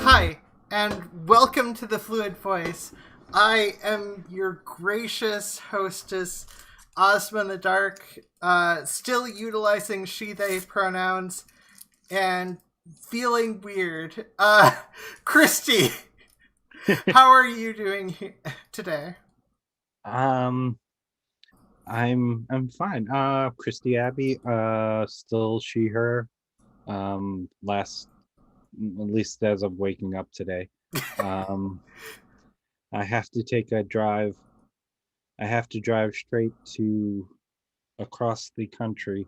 Hi, and welcome to the Fluid Voice. I am your gracious hostess, Ozma in the Dark, still utilizing she, they pronouns, and feeling weird. Christy, how are you doing today? I'm fine. Christy, Abbey, still she, her. At least as of waking up today. I have to take a drive. I have to drive straight to across the country,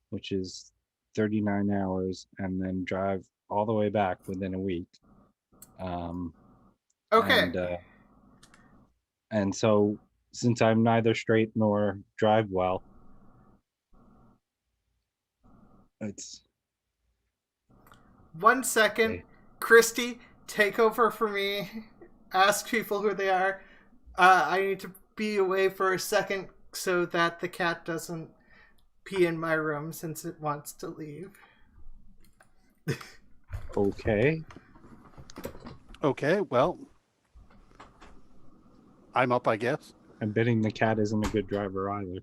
which is 39 hours, and then drive all the way back within a week. Okay. And so since I'm neither straight nor drive well, it's 1 second. okay. Christy, take over for me. Ask people who they are. I need to be away for a second so that the cat doesn't pee in my room since it wants to leave. Okay. Okay, well, I'm up, I guess. I'm betting the cat isn't a good driver either.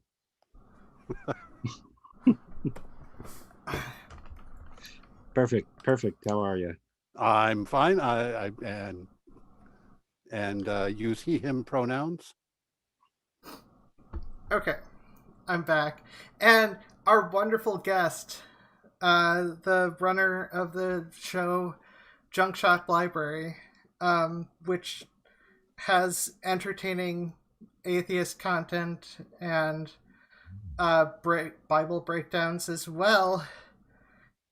Perfect. How are you? I'm fine. I use he, him pronouns. Okay, I'm back. And our wonderful guest, the runner of the show Junkshop Library, which has entertaining atheist content and Bible breakdowns, as well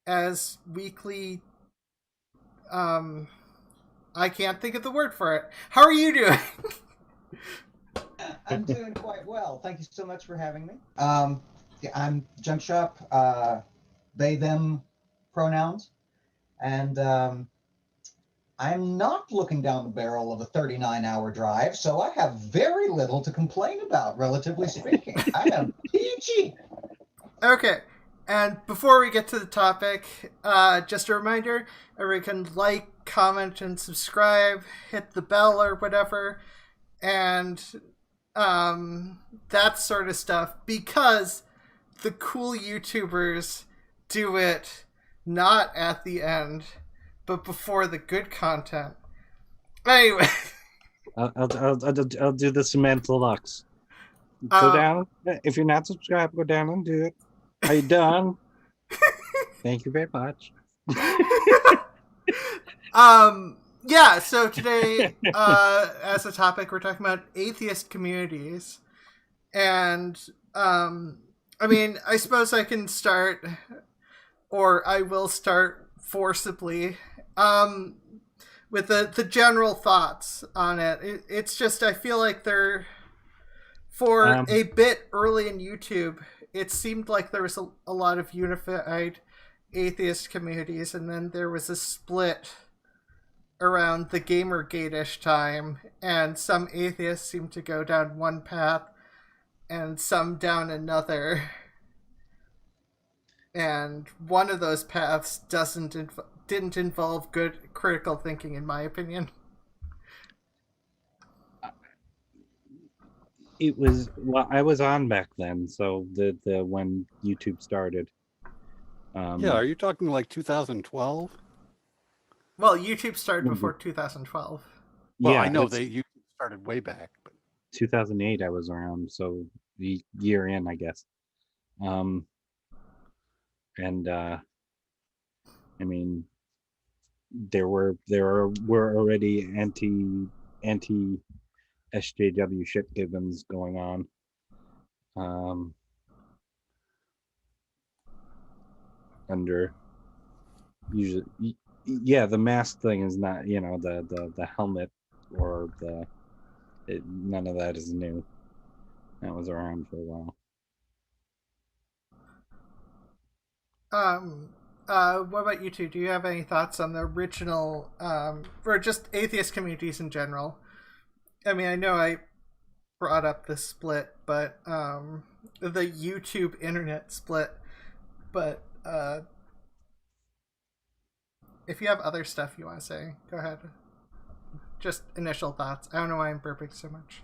as weekly. I can't think of the word for it. How are you doing? I'm doing quite well. Thank you so much for having me. I'm Junkshop, they, them pronouns. And I'm not looking down the barrel of a 39-hour drive, so I have very little to complain about, relatively speaking. I am peachy. Okay, and before we get to the topic, just a reminder, everyone can like, comment, and subscribe, hit the bell or whatever, and that sort of stuff, because the cool YouTubers do it not at the end, but before the good content. Anyway. I'll do the Samantha Lux. Go down. If you're not subscribed, go down and do it. Are you done? Thank you very much. Yeah, so today, as a topic, we're talking about atheist communities. And, I mean, I suppose I can start, or I will start forcibly, with the general thoughts on it. It's just, I feel like they're, for a bit early in YouTube, it seemed like there was a lot of unified atheist communities, and then there was a split around the Gamergate-ish time, and some atheists seem to go down one path and some down another, and one of those paths didn't involve good critical thinking, in my opinion. It was, well, I was on back then, so the when YouTube started. Yeah, are you talking like 2012? Well, YouTube started before 2012. Well, yeah, I know you started way back, but 2008 I was around, so the year in, I guess. And I mean, there were already anti SJW shit givens going on. Under usually Yeah, the mask thing is not, the helmet or none of that is new. That was around for a while. What about you two? Do you have any thoughts on the original, or just atheist communities in general? I mean, I know I brought up the split, but the YouTube internet split, but if you have other stuff you want to say, go ahead. Just initial thoughts. I don't know why I'm burping so much.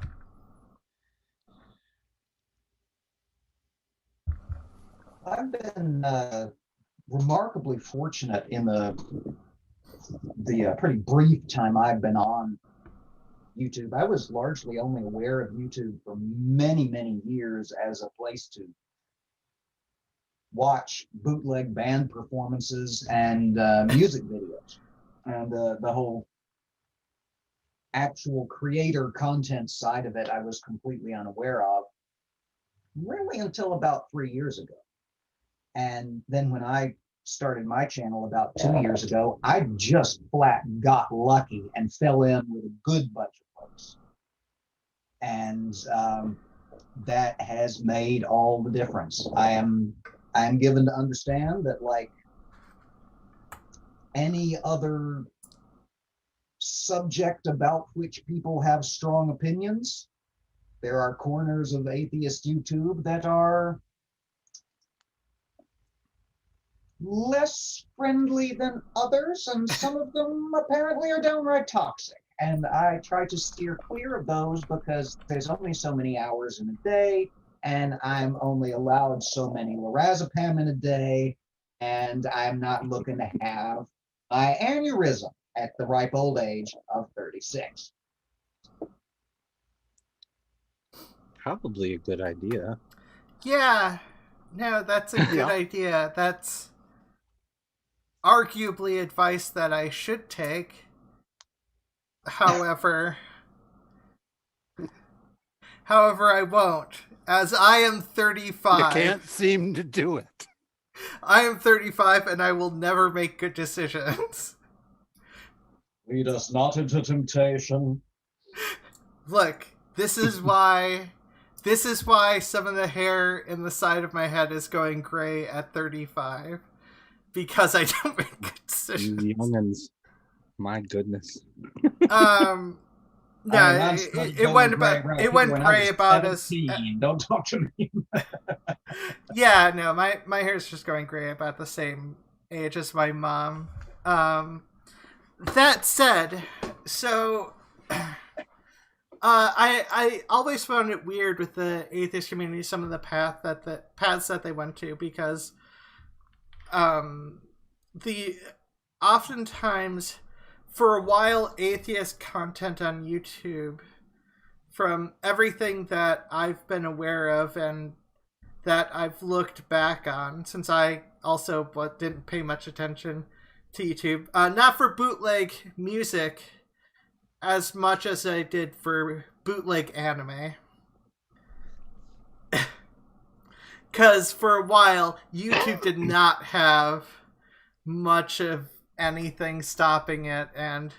I've been remarkably fortunate in the pretty brief time I've been on YouTube. I was largely only aware of YouTube for many, many years as a place to watch bootleg band performances and music videos. And the whole actual creator content side of it, I was completely unaware of, really until about 3 years ago. And then when I started my channel about 2 years ago, I just flat got lucky and fell in with a good bunch of folks. And that has made all the difference. I am given to understand that, like any other subject about which people have strong opinions, there are corners of atheist YouTube that are less friendly than others, and some of them apparently are downright toxic. And I try to steer clear of those because there's only so many hours in a day, and I'm only allowed so many lorazepam in a day, and I'm not looking to have my aneurysm at the ripe old age of 36. Probably a good idea. Yeah, no, that's a good idea. That's arguably advice that I should take. However, I won't, as I am 35. You can't seem to do it. I am 35 and I will never make good decisions. Lead us not into temptation. Look, this is why some of the hair in the side of my head is going gray at 35. Because I don't make good decisions. You youngins. My goodness. No, it went gray about us. Don't talk to me. Yeah, no, my hair's just going gray about the same age as my mom. That said, so I always found it weird with the atheist community, some of the paths that they went to, because oftentimes for a while atheist content on YouTube, from everything that I've been aware of and that I've looked back on, since I also didn't pay much attention to YouTube, not for bootleg music as much as I did for bootleg anime. Because for a while, YouTube did not have much of anything stopping it, and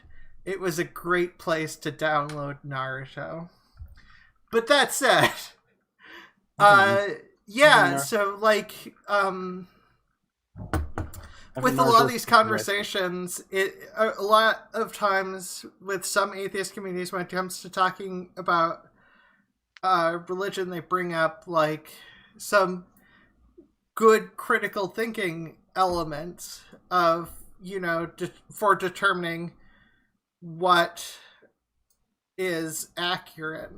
it was a great place to download Naruto. But that said, yeah, so like, with a lot of these conversations, a lot of times with some atheist communities, when it comes to talking about religion, they bring up like some good critical thinking elements of, for determining what is accurate,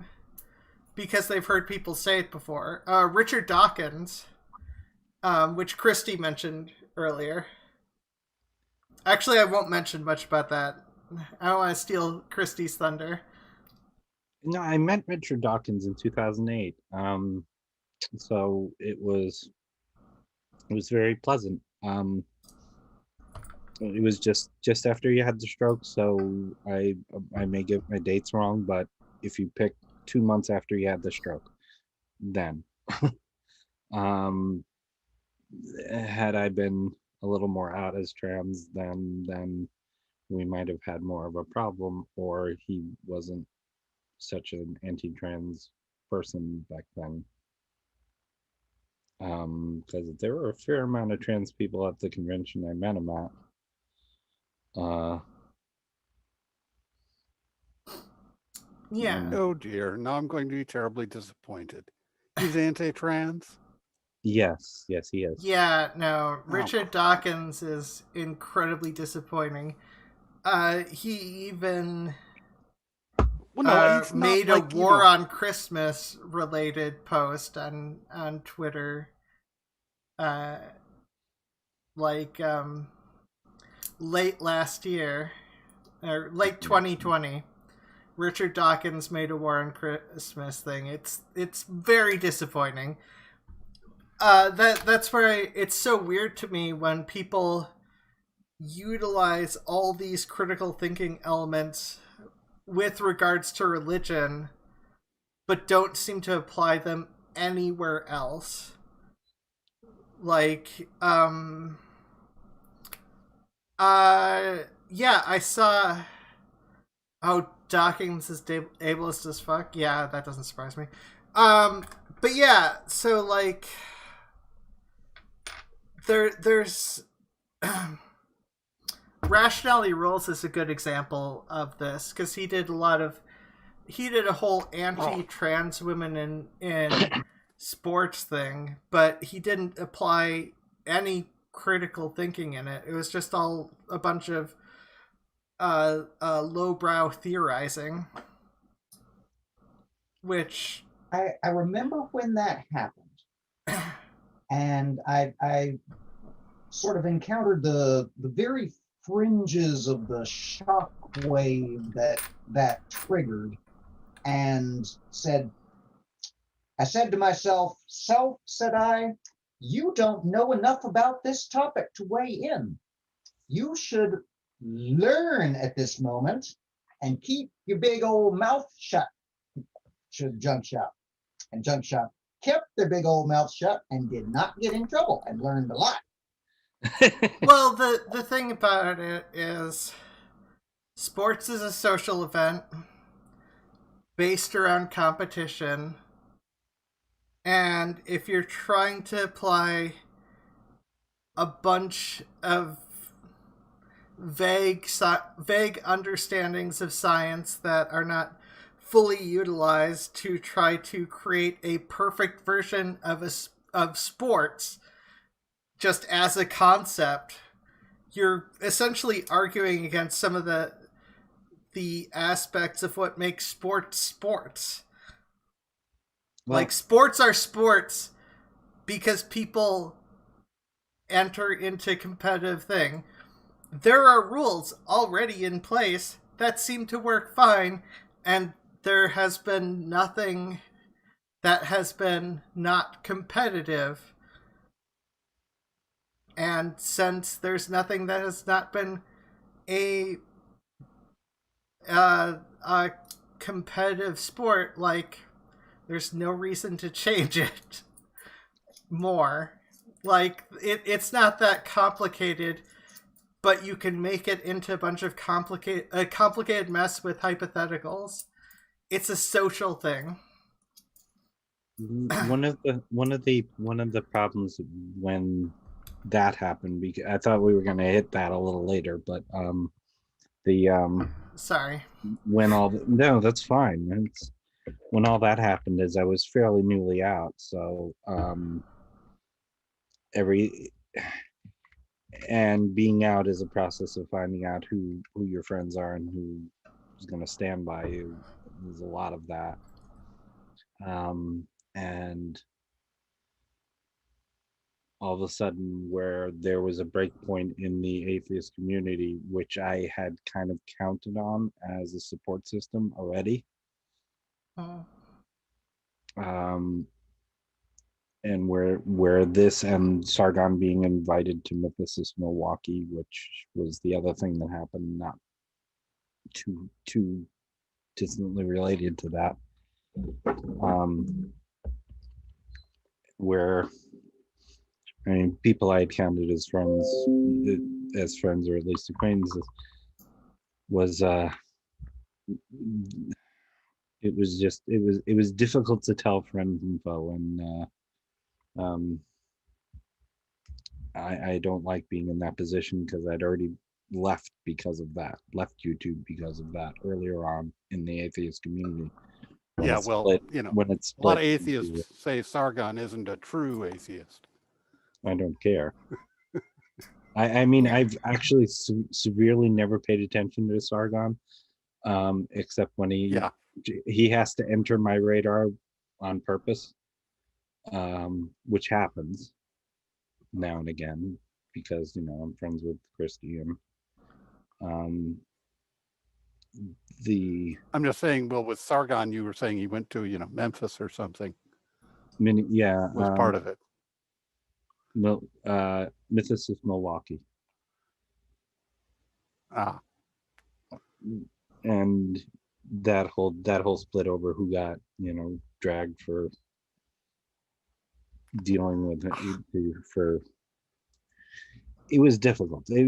because they've heard people say it before. Richard Dawkins, which Christy mentioned earlier. Actually, I won't mention much about that. I don't want to steal Christy's thunder. No, I met Richard Dawkins in 2008. So it was very pleasant. It was just after you had the stroke, so I may get my dates wrong, but if you pick 2 months after you had the stroke, then had I been a little more out as trans, then we might have had more of a problem, or he wasn't such an anti-trans person back then. Because there were a fair amount of trans people at the convention I met him at. Yeah. Oh dear, now I'm going to be terribly disappointed. He's anti-trans? Yes, he is. Yeah, no, Richard Dawkins is incredibly disappointing. He even made a War on Christmas related post on Twitter, late last year, or late 2020. Richard Dawkins made a War on Christmas thing. It's very disappointing. That's where it's so weird to me when people utilize all these critical thinking elements with regards to religion, but don't seem to apply them anywhere else. Yeah, I saw. Oh, Dawkins is ableist as fuck. Yeah, that doesn't surprise me. But yeah, so there's Rationality Rules is a good example of this, because he did a whole anti-trans women in sports thing, but he didn't apply any critical thinking in it. It was just all a bunch of lowbrow theorizing, which I remember when that happened, and I sort of encountered the very fringes of the shock wave that triggered, and I said to myself, "Self," said I, "you don't know enough about this topic to weigh in. You should learn at this moment and keep your big old mouth shut," should Junkshop. And Junkshop kept their big old mouth shut and did not get in trouble and learned a lot. Well, the thing about it is, sports is a social event based around competition, and if you're trying to apply a bunch of vague understandings of science that are not fully utilized to try to create a perfect version of sports just as a concept, you're essentially arguing against some of the aspects of what makes sports. Well, sports are sports because people enter into competitive thing. There are rules already in place that seem to work fine, and there has been nothing that has been not competitive. And since there's nothing that has not been a competitive sport, there's no reason to change it more. It's not that complicated, but you can make it into a bunch of complicated mess with hypotheticals. It's a social thing. One of the problems when that happened, because I thought we were going to hit that a little later, but sorry, no, that's fine. When all that happened is I was fairly newly out, so and being out is a process of finding out who your friends are and who's going to stand by you. There's a lot of that, and all of a sudden, where there was a break point in the atheist community, which I had kind of counted on as a support system already. And where this and Sargon being invited to Mythicist Milwaukee, which was the other thing that happened, not too distantly related to that, where people I had counted as friends, or at least acquaintances, was it was difficult to tell friends and foe, and I don't like being in that position because I'd already left YouTube because of that earlier on in the atheist community. Yeah, well, split, when a it's split lot of atheists say Sargon isn't a true atheist. I don't care. I mean, I've actually severely never paid attention to Sargon, except when he has to enter my radar on purpose, which happens now and again because I'm friends with Christy, and I'm just saying, well, with Sargon, you were saying he went to Memphis or something. Was part of it. Mythos is Milwaukee. And that whole split over who got dragged for dealing with it, it was difficult. I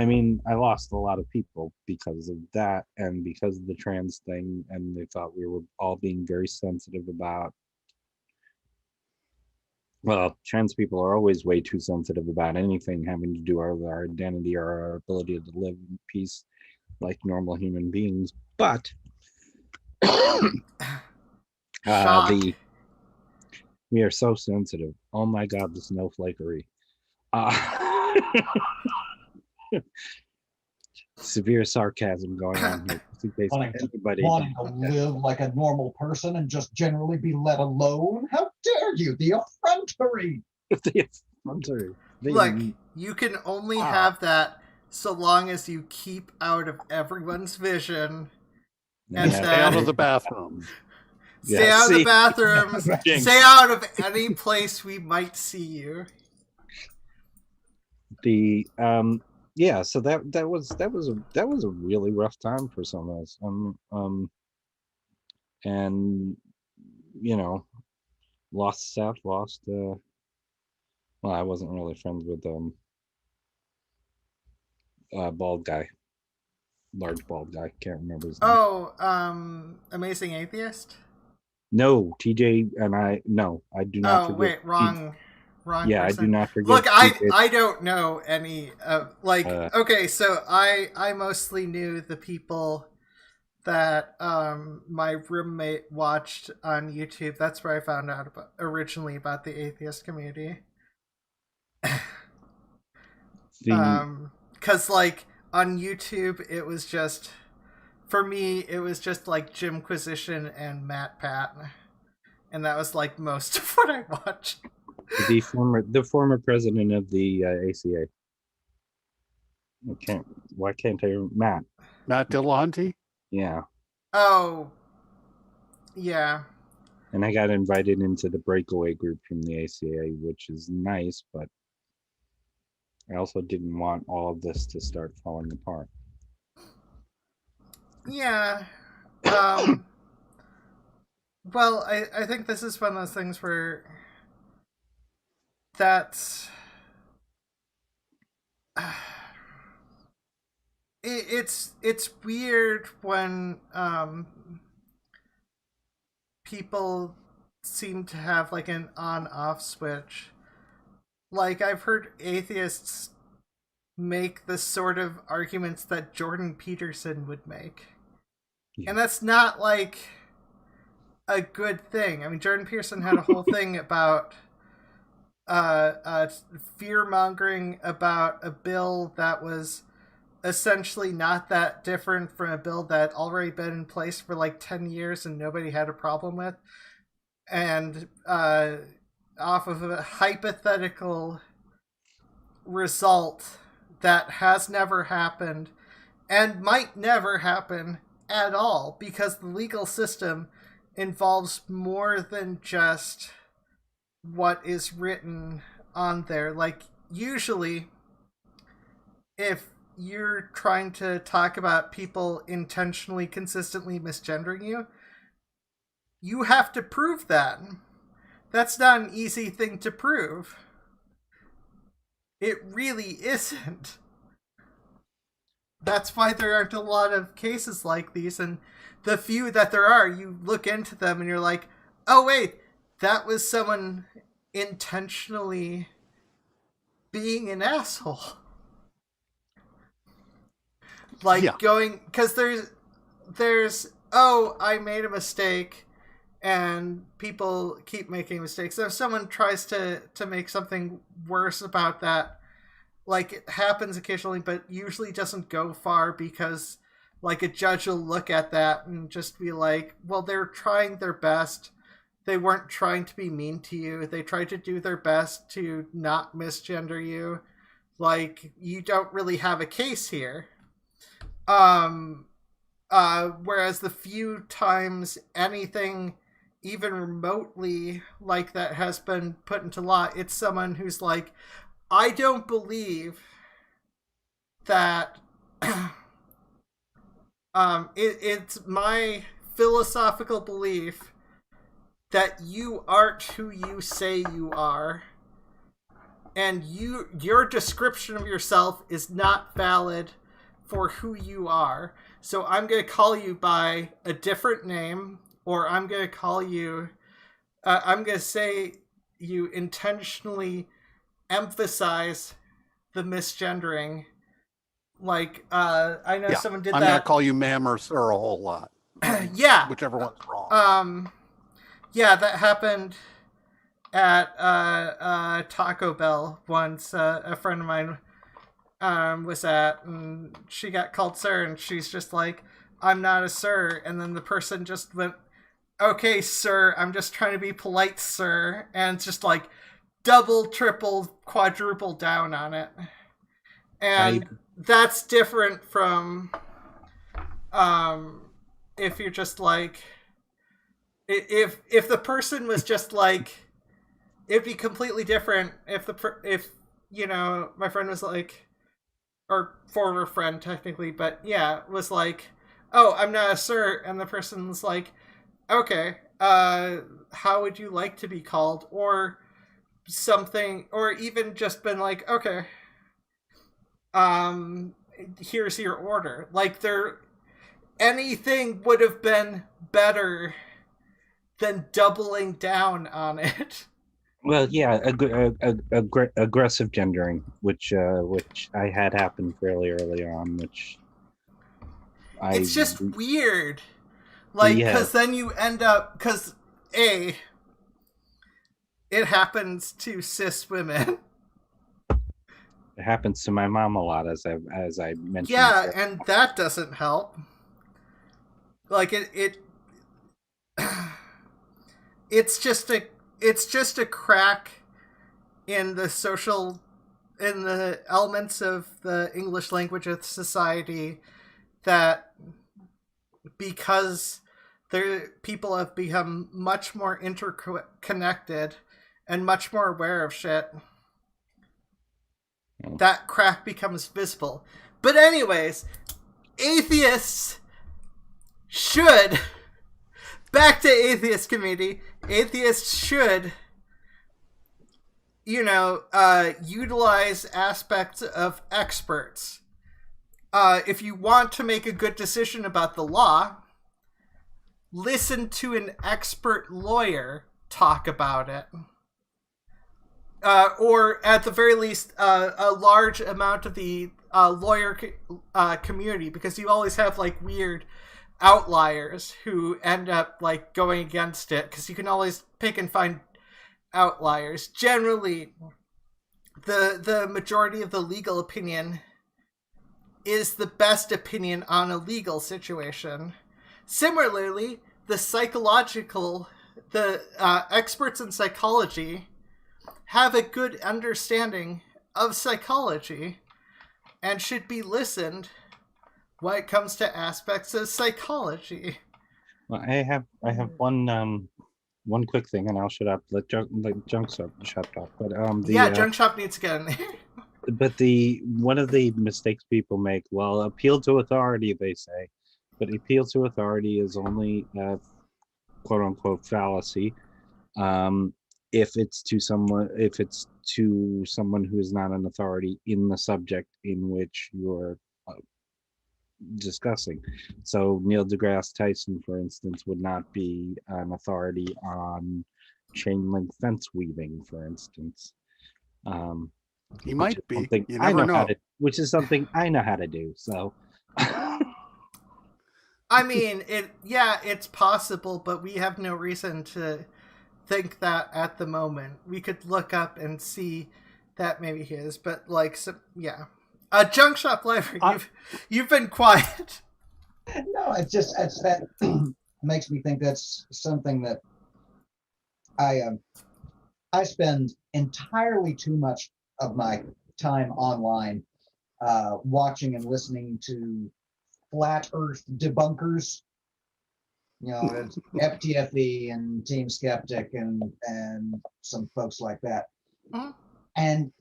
mean I lost a lot of people because of that, and because of the trans thing, and they thought we were all being very sensitive about. Well, trans people are always way too sensitive about anything having to do with our identity or our ability to live in peace like normal human beings. But we are so sensitive. Oh my God, the snowflakery. Severe sarcasm going on here. Wanting to live like a normal person and just generally be let alone? How dare you? The effrontery! The effrontery. Look, you can only have that so long as you keep out of everyone's vision. And stay out of the bathroom. Stay out of the bathrooms. Stay out of any place we might see you. So that was a really rough time for some of us. And lost Seth, well, I wasn't really friends with bald guy, large bald guy, can't remember his name. Amazing Atheist? No, TJ and I do not forget. Wait, wrong yeah, person. I do not forget. Look, I don't know any okay, so I mostly knew the people that my roommate watched on YouTube. That's where I found out originally about the atheist community. Because on YouTube it was just, for me, it was just like Jimquisition and Matt Pat, and that was most of what I watched. The former president of the ACA. Why can't I? Matt Dillahunty? Yeah. Oh. Yeah. And I got invited into the breakaway group from the ACA, which is nice, but I also didn't want all of this to start falling apart. Yeah. Well, I think this is one of those things where that's it's weird when people seem to have an on-off switch. I've heard atheists make the sort of arguments that Jordan Peterson would make. Yeah. And that's not a good thing. I mean, Jordan Peterson had a whole thing about fear-mongering about a bill that was essentially not that different from a bill that had already been in place for 10 years and nobody had a problem with. And off of a hypothetical result that has never happened and might never happen at all, because the legal system involves more than just what is written on there. Usually, if you're trying to talk about people intentionally, consistently misgendering you, you have to prove that. That's not an easy thing to prove. It really isn't. that's why there aren't a lot of cases like these, and the few that there are, you look into them and you're like, oh wait, that was someone intentionally being an asshole. Like going, because there's oh, I made a mistake, and people keep making mistakes. So if someone tries to make something worse about that, like, it happens occasionally, but usually doesn't go far, because like a judge will look at that and just be like, well, they're trying their best. They weren't trying to be mean to you. They tried to do their best to not misgender you. Like, you don't really have a case here. Whereas the few times anything even remotely like that has been put into law, it's someone who's like, I don't believe that it's my philosophical belief that you aren't who you say you are, and your description of yourself is not valid for who you are. So I'm going to call you by a different name, or I'm going to call you, I'm going to say you intentionally emphasize the misgendering. Like, I know someone did I'm that. going to call you ma'am or sir a whole lot. Yeah. Whichever one's wrong. Yeah, that happened at Taco Bell once. A friend of mine was at, and she got called sir, and she's just like, I'm not a sir. And then the person just went, okay, sir, I'm just trying to be polite, sir. And it's just like double, triple, quadruple down on it. And that's different from if you're just like, if the person was just like, it'd be completely different if you know, my friend was like, or former friend technically, but yeah, was like, oh, I'm not a sir, and the person's like, okay, how would you like to be called, or something, or even just been like, okay, here's your order. Like, anything would have been better than doubling down on it. Well, yeah, aggressive gendering, which I had happen fairly early on, which it's just weird. Like, because then you end up, because it happens to cis women. It happens to my mom a lot, as I mentioned. Yeah, before. And that doesn't help. Like, it's just a crack in the elements of the English language of society, that because people have become much more interconnected and much more aware of shit, that crack becomes visible. But anyways, atheists should, back to atheist community, atheists should, utilize aspects of experts. If you want to make a good decision about the law, listen to an expert lawyer talk about it. Or at the very least, a large amount of the lawyer community, because you always have like weird outliers who end up like going against it, because you can always pick and find outliers. Generally, the majority of the legal opinion is the best opinion on a legal situation. Similarly, the experts in psychology have a good understanding of psychology and should be listened when it comes to aspects of psychology. Well, I have one quick thing, and I'll shut up. Let Junkshop talk. But Junkshop needs to get in there. But one of the mistakes people make, well, appeal to authority, they say, but appeal to authority is only a quote unquote fallacy. If it's to someone who is not an authority in the subject in which you're discussing. So Neil deGrasse Tyson, for instance, would not be an authority on chain link fence weaving, for instance. He might be. You I never know how know. to, which is something I know how to do. So, I mean, it's possible, but we have no reason to think that at the moment. We could look up and see that maybe he is, but like, so, yeah. Junkshop Library, you've been quiet. No, that makes me think that's something that I spend entirely too much of my time online watching and listening to flat Earth debunkers. You know, it's FTFE and Team Skeptic and some folks like that. Mm-hmm. And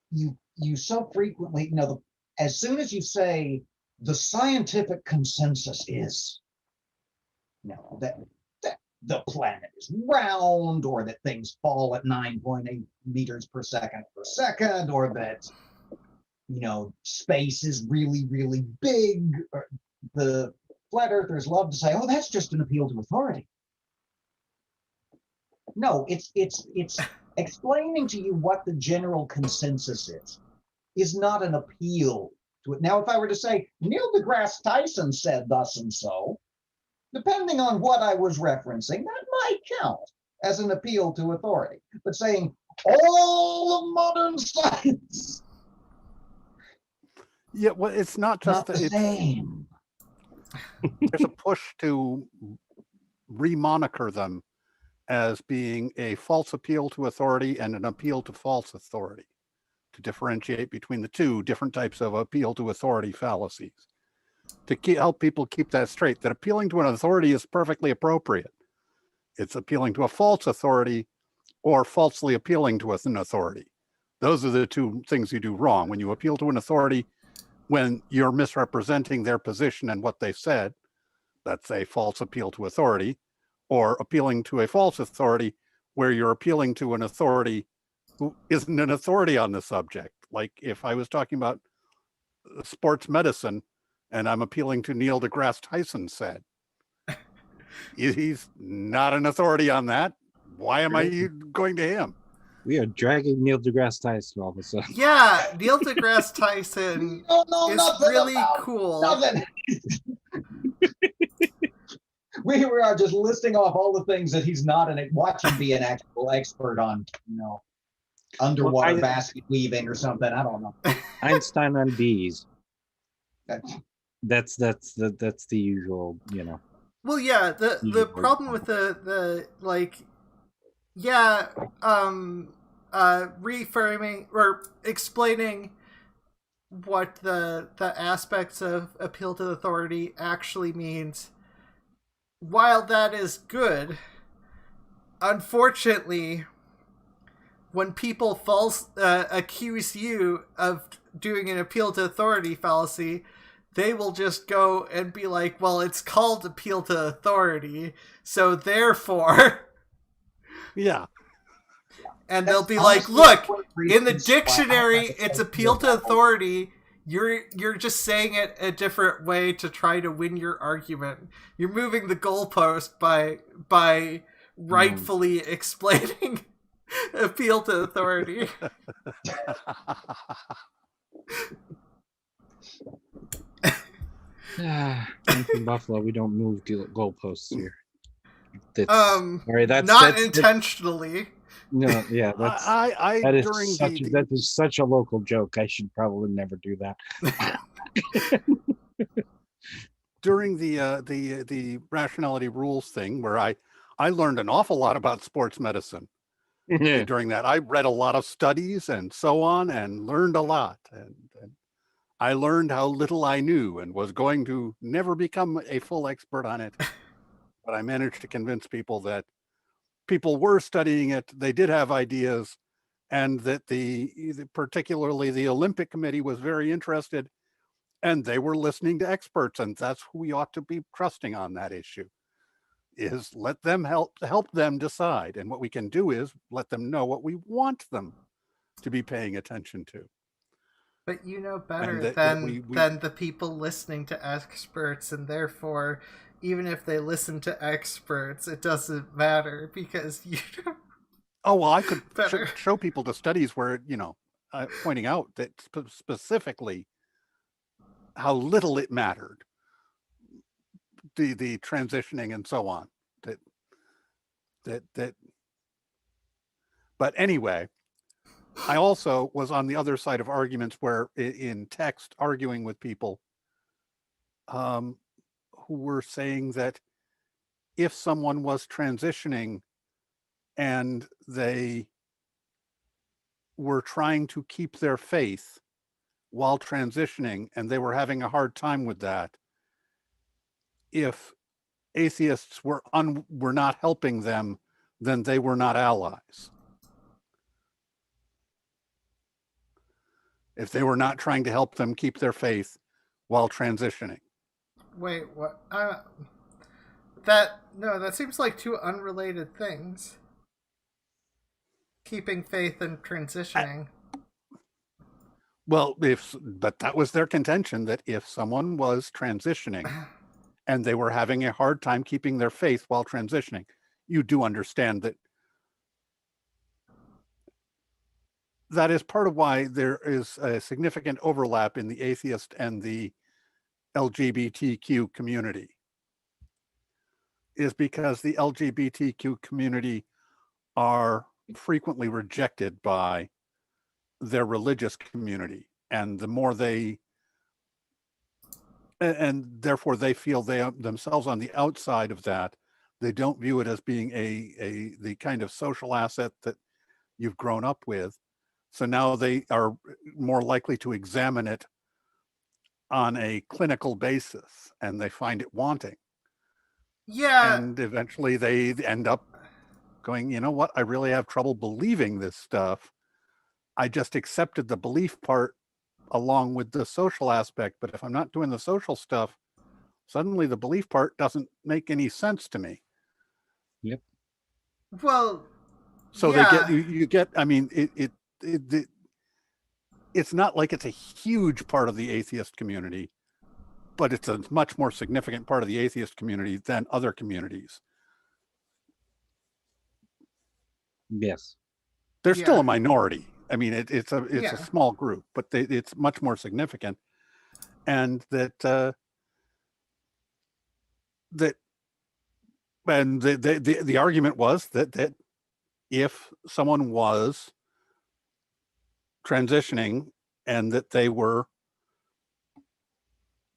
you so frequently, as soon as you say the scientific consensus is, that the planet is round, or that things fall at 9.8 meters per second, or that space is really, really big. The flat earthers love to say, "Oh, that's just an appeal to authority." No, it's explaining to you what the general consensus is not an appeal to it. Now, if I were to say Neil deGrasse Tyson said thus and so, depending on what I was referencing, that might count as an appeal to authority. But saying all of modern science, yeah, well, it's not just the same. There's a push to remoniker them as being a false appeal to authority and an appeal to false authority, to differentiate between the two different types of appeal to authority fallacies, to help people keep that straight, that appealing to an authority is perfectly appropriate. It's appealing to a false authority or falsely appealing to an authority. Those are the two things you do wrong. When you appeal to an authority, when you're misrepresenting their position and what they said, that's a false appeal to authority. Or appealing to a false authority where you're appealing to an authority who isn't an authority on the subject. Like if I was talking about sports medicine and I'm appealing to Neil deGrasse Tyson said, he's not an authority on that. Why am I going to him? We are dragging Neil deGrasse Tyson all of a sudden. Yeah, Neil deGrasse Tyson is really cool. Nothing. We are just listing off all the things that he's not, and watch him be an actual expert on, underwater basket weaving or something. I don't know. Einstein on bees. That's the usual, Well, yeah. The problem with the reframing or explaining what the aspects of appeal to authority actually means, while that is good, unfortunately, when people accuse you of doing an appeal to authority fallacy, they will just go and be like, well, it's called appeal to authority, so therefore... Yeah. And they'll be like, look, in the dictionary, it's appeal to authority. You're just saying it a different way to try to win your argument. You're moving the goalpost by rightfully explaining appeal to authority. I'm from Buffalo. We don't move goalposts here. That's intentionally. No, yeah, that is such a local joke. I should probably never do that. During the rationality rules thing, where I learned an awful lot about sports medicine. During that, I read a lot of studies and so on, and learned a lot. And I learned how little I knew, and was going to never become a full expert on it. But I managed to convince people that people were studying it, they did have ideas, and that particularly the Olympic Committee was very interested, and they were listening to experts, and that's who we ought to be trusting on that issue, is let them help them decide. And what we can do is let them know what we want them to be paying attention to. But you know better that than the people listening to experts, and therefore, even if they listen to experts, it doesn't matter because you know. Oh, well, I could Better. show people the studies where, pointing out that specifically how little it mattered, the transitioning and so on. That. But anyway, I also was on the other side of arguments where in text arguing with people who were saying that if someone was transitioning and they were trying to keep their faith while transitioning and they were having a hard time with that, if atheists were not helping them, then they were not allies. If they were not trying to help them keep their faith while transitioning. Wait, what? That seems like two unrelated things. Keeping faith and transitioning. But that was their contention, that if someone was transitioning and they were having a hard time keeping their faith while transitioning, you do understand that is part of why there is a significant overlap in the atheist and the LGBTQ community, is because the LGBTQ community are frequently rejected by their religious community, and the more and therefore they feel they themselves on the outside of that, they don't view it as being the kind of social asset that you've grown up with. So now they are more likely to examine it on a clinical basis, and they find it wanting. Yeah. And eventually they end up going, you know what, I really have trouble believing this stuff. I just accepted the belief part along with the social aspect, but if I'm not doing the social stuff, suddenly the belief part doesn't make any sense to me. Yep. Well, so yeah. you get, I mean, it's not like it's a huge part of the atheist community, but it's a much more significant part of the atheist community than other communities. Yes. They're still a minority. I mean, it's a small group, but it's much more significant. And the argument was that if someone was transitioning and that they were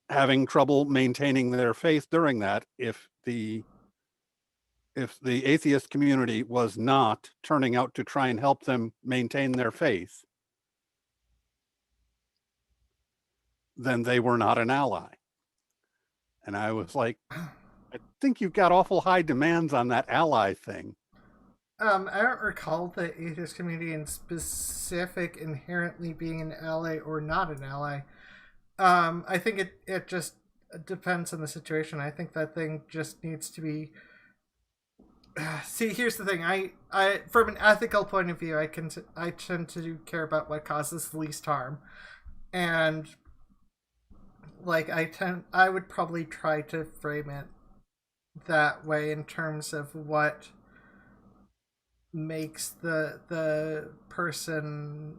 having trouble maintaining their faith during that, if the atheist community was not turning out to try and help them maintain their faith, then they were not an ally. And I was like, I think you've got awful high demands on that ally thing. I don't recall the atheist community in specific inherently being an ally or not an ally. I think it just depends on the situation. I think that thing just needs to be. See, here's the thing. I from an ethical point of view, I tend to care about what causes the least harm, and like I would probably try to frame it that way in terms of what makes the person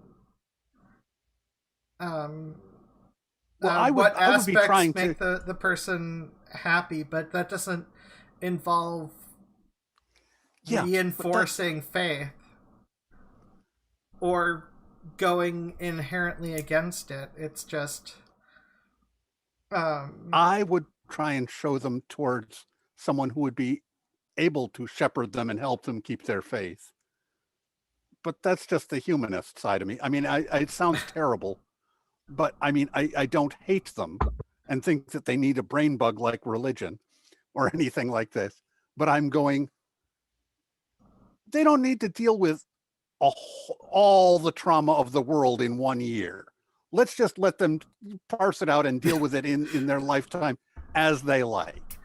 what aspects make the person happy, but that doesn't involve reinforcing faith or going inherently against it. It's just I would try and show them towards someone who would be able to shepherd them and help them keep their faith. But that's just the humanist side of me. I mean, it sounds terrible, but I mean, I don't hate them and think that they need a brain bug like religion or anything like this. But I'm going, they don't need to deal with all the trauma of the world in 1 year. Let's just let them parse it out and deal with it in their lifetime as they like.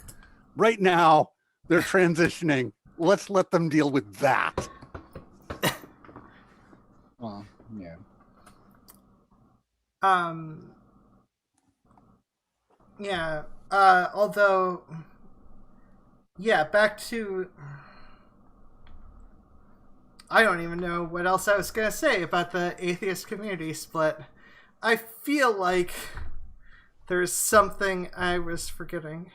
Right now, they're transitioning. Let's let them deal with that. Well, yeah. Um, yeah. Although, yeah, back to. I don't even know what else I was going to say about the atheist community split. I feel like there's something I was forgetting.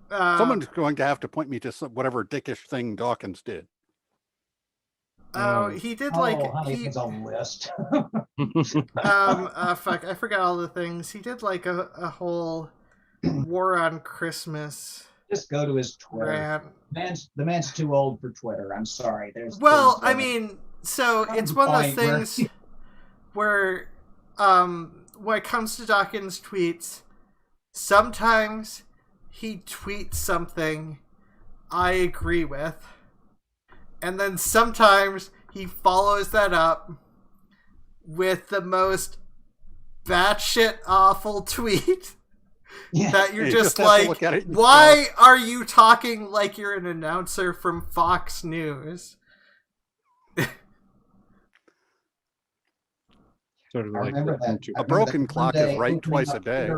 Someone's going to have to point me to whatever dickish thing Dawkins did. Oh, he did honey, it's a list. Fuck, I forgot all the things. He did like a whole war on Christmas. Just go to his Twitter. Rant. The man's too old for Twitter. I'm sorry. I mean, so it's one of those things where, when it comes to Dawkins' tweets, sometimes he tweets something I agree with, and then sometimes he follows that up with the most batshit awful tweet. Yeah. That you're just like, why are you talking like you're an announcer from Fox News? Sort of like a broken clock is right twice a day.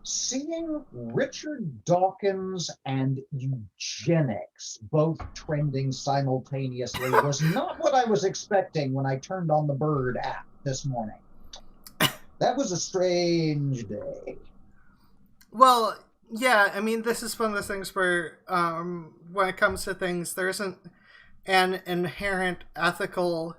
Seeing Richard Dawkins and eugenics both trending simultaneously was not what I was expecting when I turned on the Bird app this morning. That was a strange day. Well, yeah, I mean, this is one of the things where, when it comes to things, there isn't an inherent ethical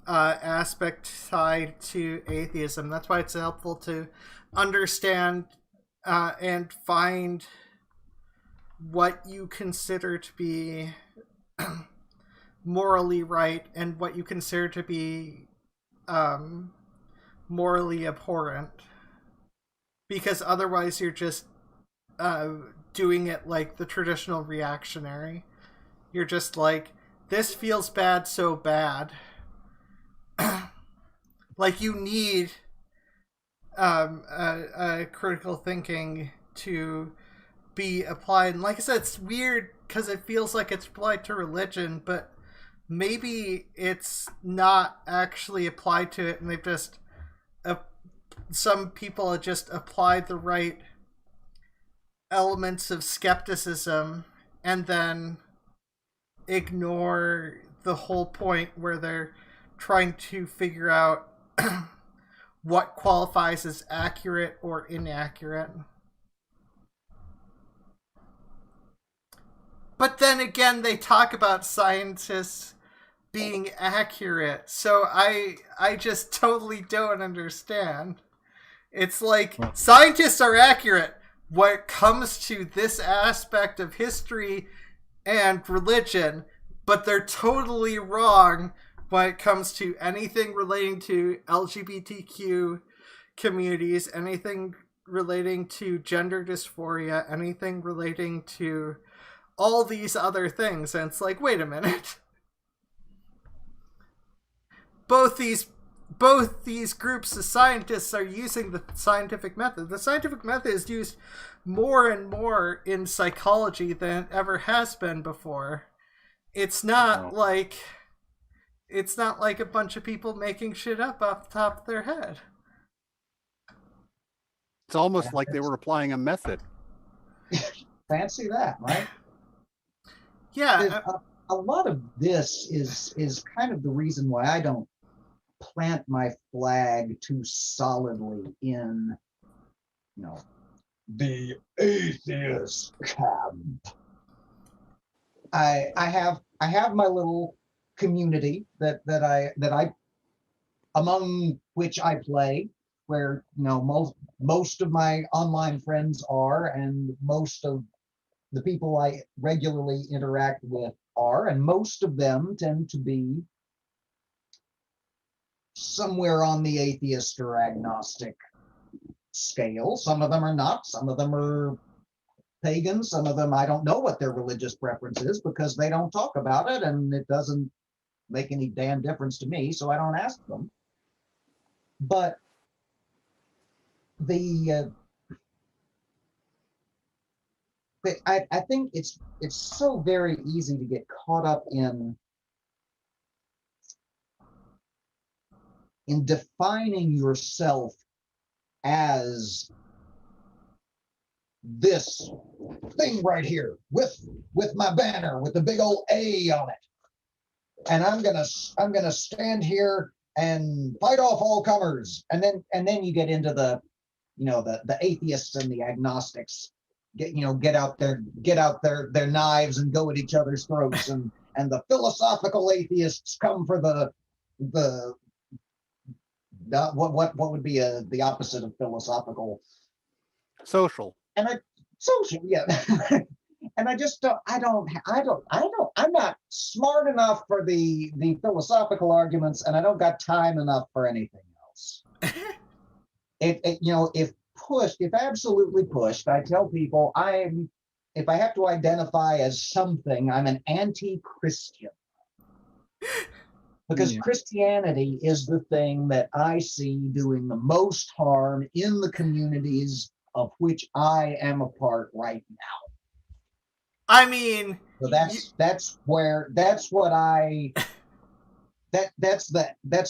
aspect side to atheism. That's why it's helpful to understand and find what you consider to be morally right and what you consider to be morally abhorrent, because otherwise you're just doing it like the traditional reactionary. You're just like, this feels bad, so bad. Like, you need a critical thinking to be applied. And like I said, it's weird because it feels like it's applied to religion, but maybe it's not actually applied to it, and they've just some people have just applied the right elements of skepticism and then ignore the whole point where they're trying to figure out what qualifies as accurate or inaccurate. But then again, they talk about scientists being accurate, so I just totally don't understand. It's like, scientists are accurate when it comes to this aspect of history and religion, but they're totally wrong when it comes to anything relating to LGBTQ communities, anything relating to gender dysphoria, anything relating to all these other things. And it's like, wait a minute. Both these groups of scientists are using the scientific method. The scientific method is used more and more in psychology than it ever has been before. It's not like a bunch of people making shit up off the top of their head. It's almost like they were applying a method. Fancy that, right? Yeah. A lot of this is kind of the reason why I don't plant my flag too solidly in, the atheist camp. I have my little community that I among which I play, where most of my online friends are, and most of the people I regularly interact with are, and most of them tend to be somewhere on the atheist or agnostic scale. Some of them are not. Some of them are pagan. Some of them, I don't know what their religious preference is because they don't talk about it, and it doesn't make any damn difference to me, so I don't ask them. But I think it's so very easy to get caught up in in defining yourself as this thing right here with my banner with the big old A on it, and I'm gonna stand here and fight off all comers, and then you get into the the atheists and the agnostics get out their knives and go at each other's throats, and the philosophical atheists come for the what would be the opposite of philosophical? Social. And social, yeah. And I just don't, I'm not smart enough for the philosophical arguments, and I don't got time enough for anything else. If absolutely pushed, I tell people if I have to identify as something, I'm an anti-Christian. Because Christianity is the thing that I see doing the most harm in the communities of which I am a part right now. I mean, so that's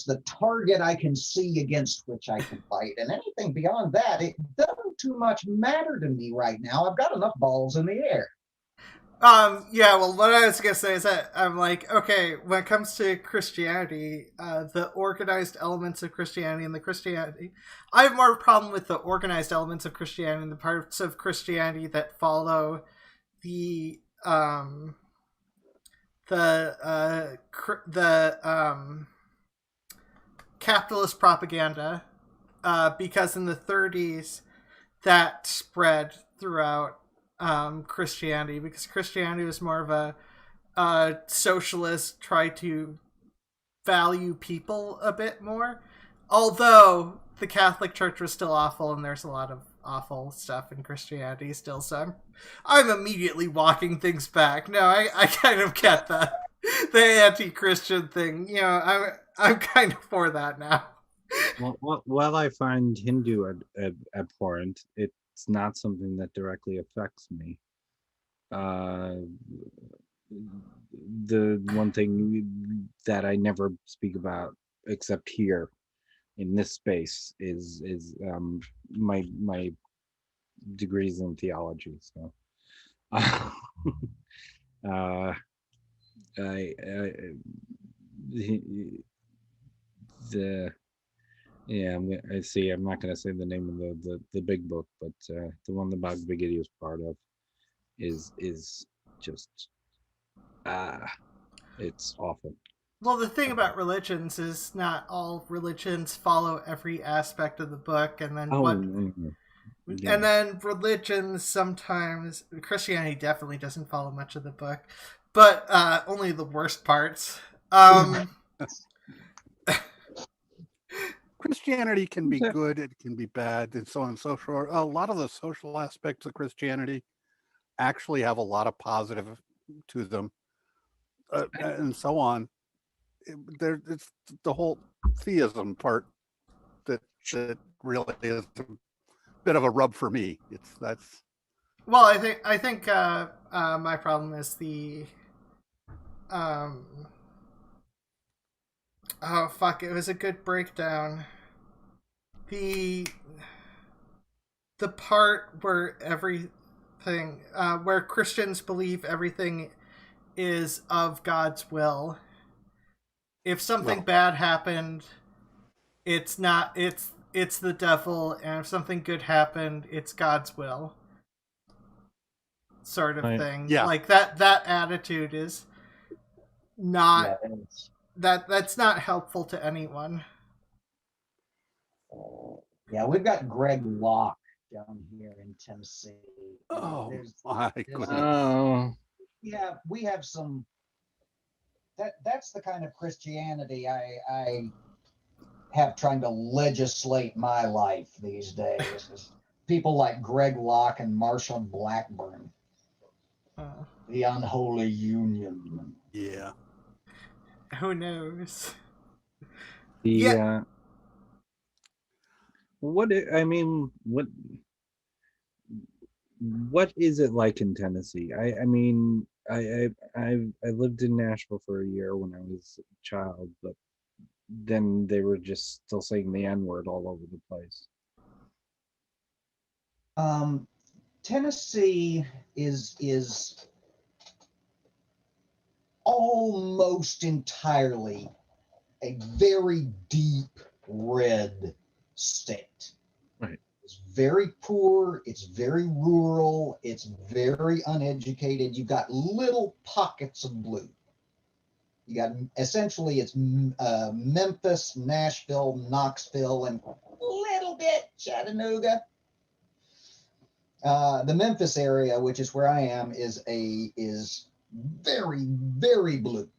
the target I can see against which I can fight, and anything beyond that, it doesn't too much matter to me right now. I've got enough balls in the air. Yeah, well, what I was gonna say is that I'm like, okay, when it comes to Christianity, the organized elements of Christianity and the Christianity, I have more of a problem with the organized elements of Christianity and the parts of Christianity that follow the capitalist propaganda, because in the 30s that spread throughout Christianity, because Christianity was more of a socialist, try to value people a bit more, although the Catholic Church was still awful, and there's a lot of awful stuff in Christianity still, so I'm immediately walking things back. No, I kind of get that. The anti-Christian thing, I'm kind of for that now. Well, while I find Hindu abhorrent, it's not something that directly affects me. The one thing that I never speak about, except here in this space, is my degrees in theology. So, I see. I'm not going to say the name of the big book, but the one the Bhagavad Gita is part of is just it's awful. Well, the thing about religions is not all religions follow every aspect of the book, and then and then religions sometimes, Christianity definitely doesn't follow much of the book, but only the worst parts. Christianity can be good, it can be bad, and so on and so forth. A lot of the social aspects of Christianity actually have a lot of positive to them, and so on. It's the whole theism part that really is a bit of a rub for me. Well, I think my problem is the oh fuck! It was a good breakdown. The part where everything, where Christians believe everything is of God's will. If something bad happened, it's not. It's the devil, and if something good happened, it's God's will. Sort of thing. Yeah. Like that attitude is not that's not helpful to anyone. Yeah, we've got Greg Locke down here in Tennessee. Oh my goodness. Yeah, we have some. That's the kind of Christianity I have trying to legislate my life these days. People like Greg Locke and Marshall Blackburn. The unholy union. Yeah. Who knows? What is it like in Tennessee? I mean, I lived in Nashville for a year when I was a child, but then they were just still saying the N-word all over the place. Tennessee is almost entirely a very deep red state. Right. It's very poor, it's very rural, it's very uneducated. You've got little pockets of blue. You got essentially it's Memphis, Nashville, Knoxville, and a little bit Chattanooga. The Memphis area, which is where I am, is very, very blue,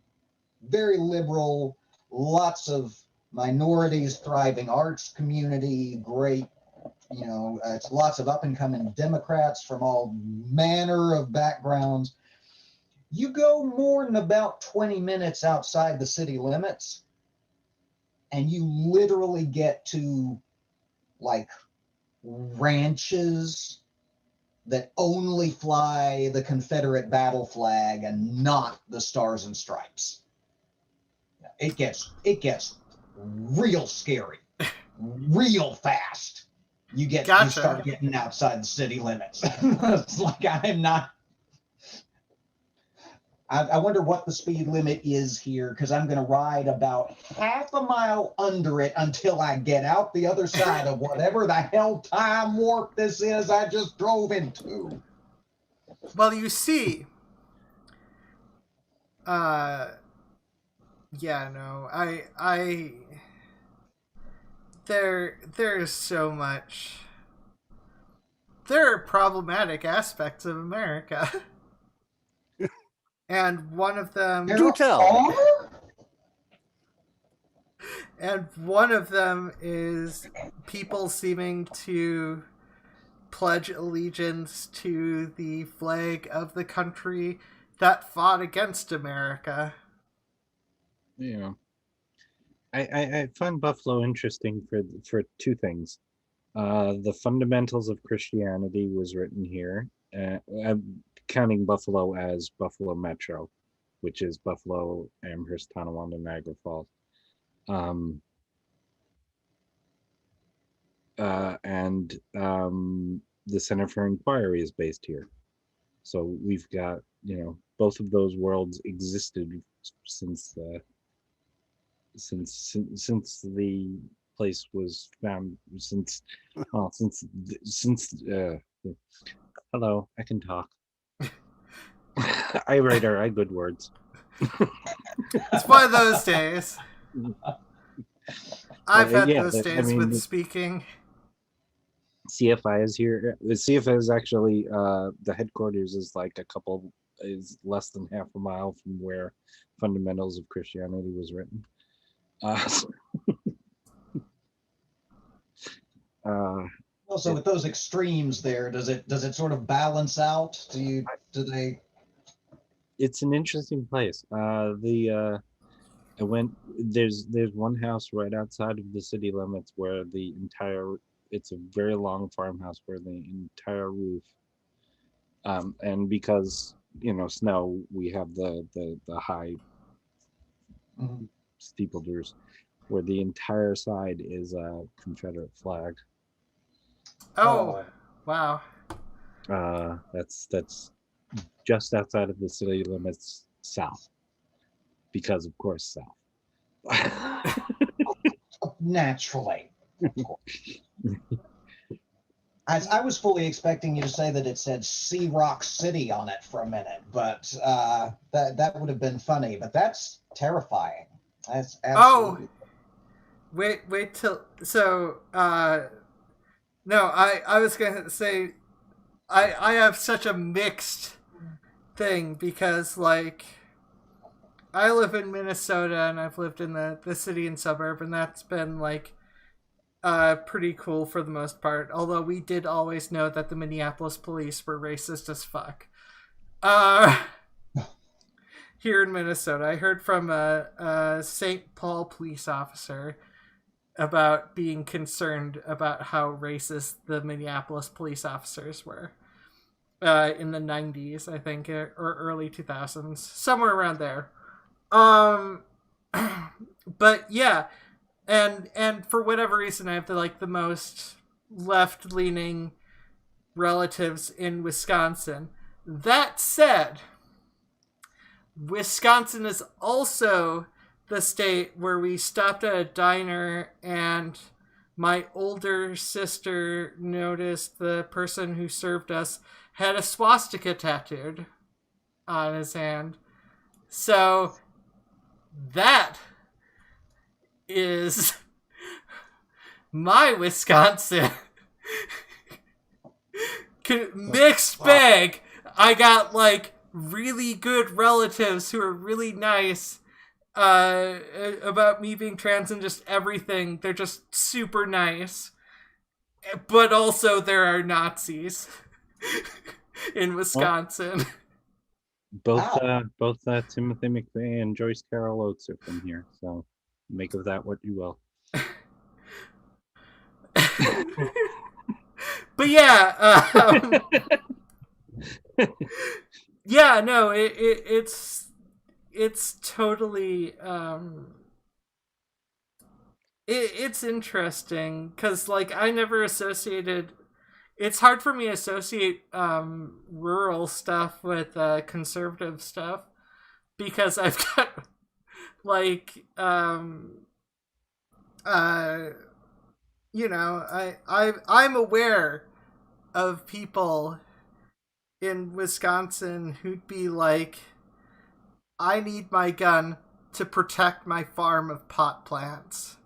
very liberal, lots of minorities, thriving arts community, great, it's lots of up and coming Democrats from all manner of backgrounds. You go more than about 20 minutes outside the city limits, and you literally get to like ranches that only fly the Confederate battle flag and not the Stars and Stripes. It gets real scary, real fast. You start getting outside the city limits. It's like I wonder what the speed limit is here, because I'm going to ride about half a mile under it until I get out the other side of whatever the hell time warp this is I just drove into. Well, you see, there is so much. There are problematic aspects of America. And one of them... Do tell! And one of them is people seeming to pledge allegiance to the flag of the country that fought against America. Yeah. I find Buffalo interesting for two things. The Fundamentals of Christianity was written here. Counting Buffalo as Buffalo Metro, which is Buffalo, Amherst, Tonawanda, Niagara Falls. And the Center for Inquiry is based here. So we've got, both of those worlds existed since the place was found, hello, I can talk. I write good words. It's one of those days. I've had those days with speaking. CFI is here. The CFI is actually the headquarters is less than half a mile from where Fundamentals of Christianity was written. Also, with those extremes there, does it sort of balance out? Do they? It's an interesting place. There's one house right outside of the city limits where it's a very long farmhouse where the entire roof, and because snow, we have the high steepleders where the entire side is a Confederate flag. Oh, wow. That's just outside of the city limits south, because of course south. Naturally. I was fully expecting you to say that it said Sea Rock City on it for a minute, but that would have been funny. But that's terrifying. That's absolutely... wait till no, I was gonna say I have such a mixed thing, because I live in Minnesota and I've lived in the city and suburb, and that's been pretty cool for the most part, although we did always know that the Minneapolis police were racist as fuck. Here in Minnesota, I heard from a St. Paul police officer about being concerned about how racist the Minneapolis police officers were in the 90s, I think, or early 2000s, somewhere around there. But yeah, and for whatever reason, I have the most left leaning relatives in Wisconsin. That said, Wisconsin is also the state where we stopped at a diner and my older sister noticed the person who served us had a swastika tattooed on his hand. So that is my Wisconsin. Mixed bag. I got really good relatives who are really nice about me being trans and just everything. They're just super nice. But also there are Nazis in Wisconsin. Both Timothy McVeigh and Joyce Carol Oates are from here, so make of that what you will. But yeah, yeah, no, it's totally it's interesting because I never associated. It's hard for me to associate rural stuff with conservative stuff because I've got I'm aware of people in Wisconsin who'd be like, I need my gun to protect my farm of pot plants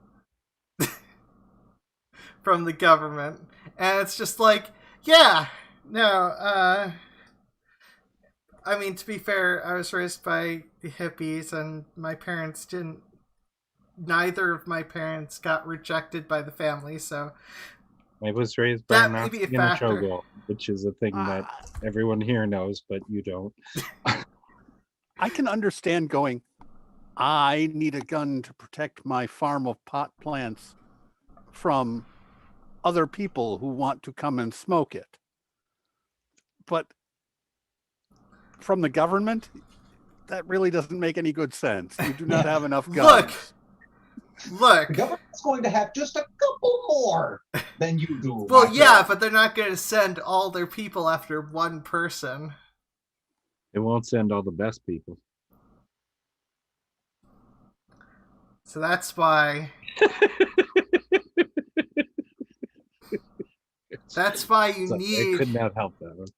from the government. And it's just yeah, no, I mean, to be fair, I was raised by the hippies and my parents didn't, neither of my parents got rejected by the family, so I was raised by a may be a Nazi and a factor. showgirl, which is a thing that everyone here knows, but you don't. I can understand going, I need a gun to protect my farm of pot plants from other people who want to come and smoke it. But from the government, that really doesn't make any good sense. You do not have enough guns. Look. The government's going to have just a couple more than you do. Well, yeah, but they're not going to send all their people after one person. It won't send all the best people. So that's why. That's why you need. I could not help that one.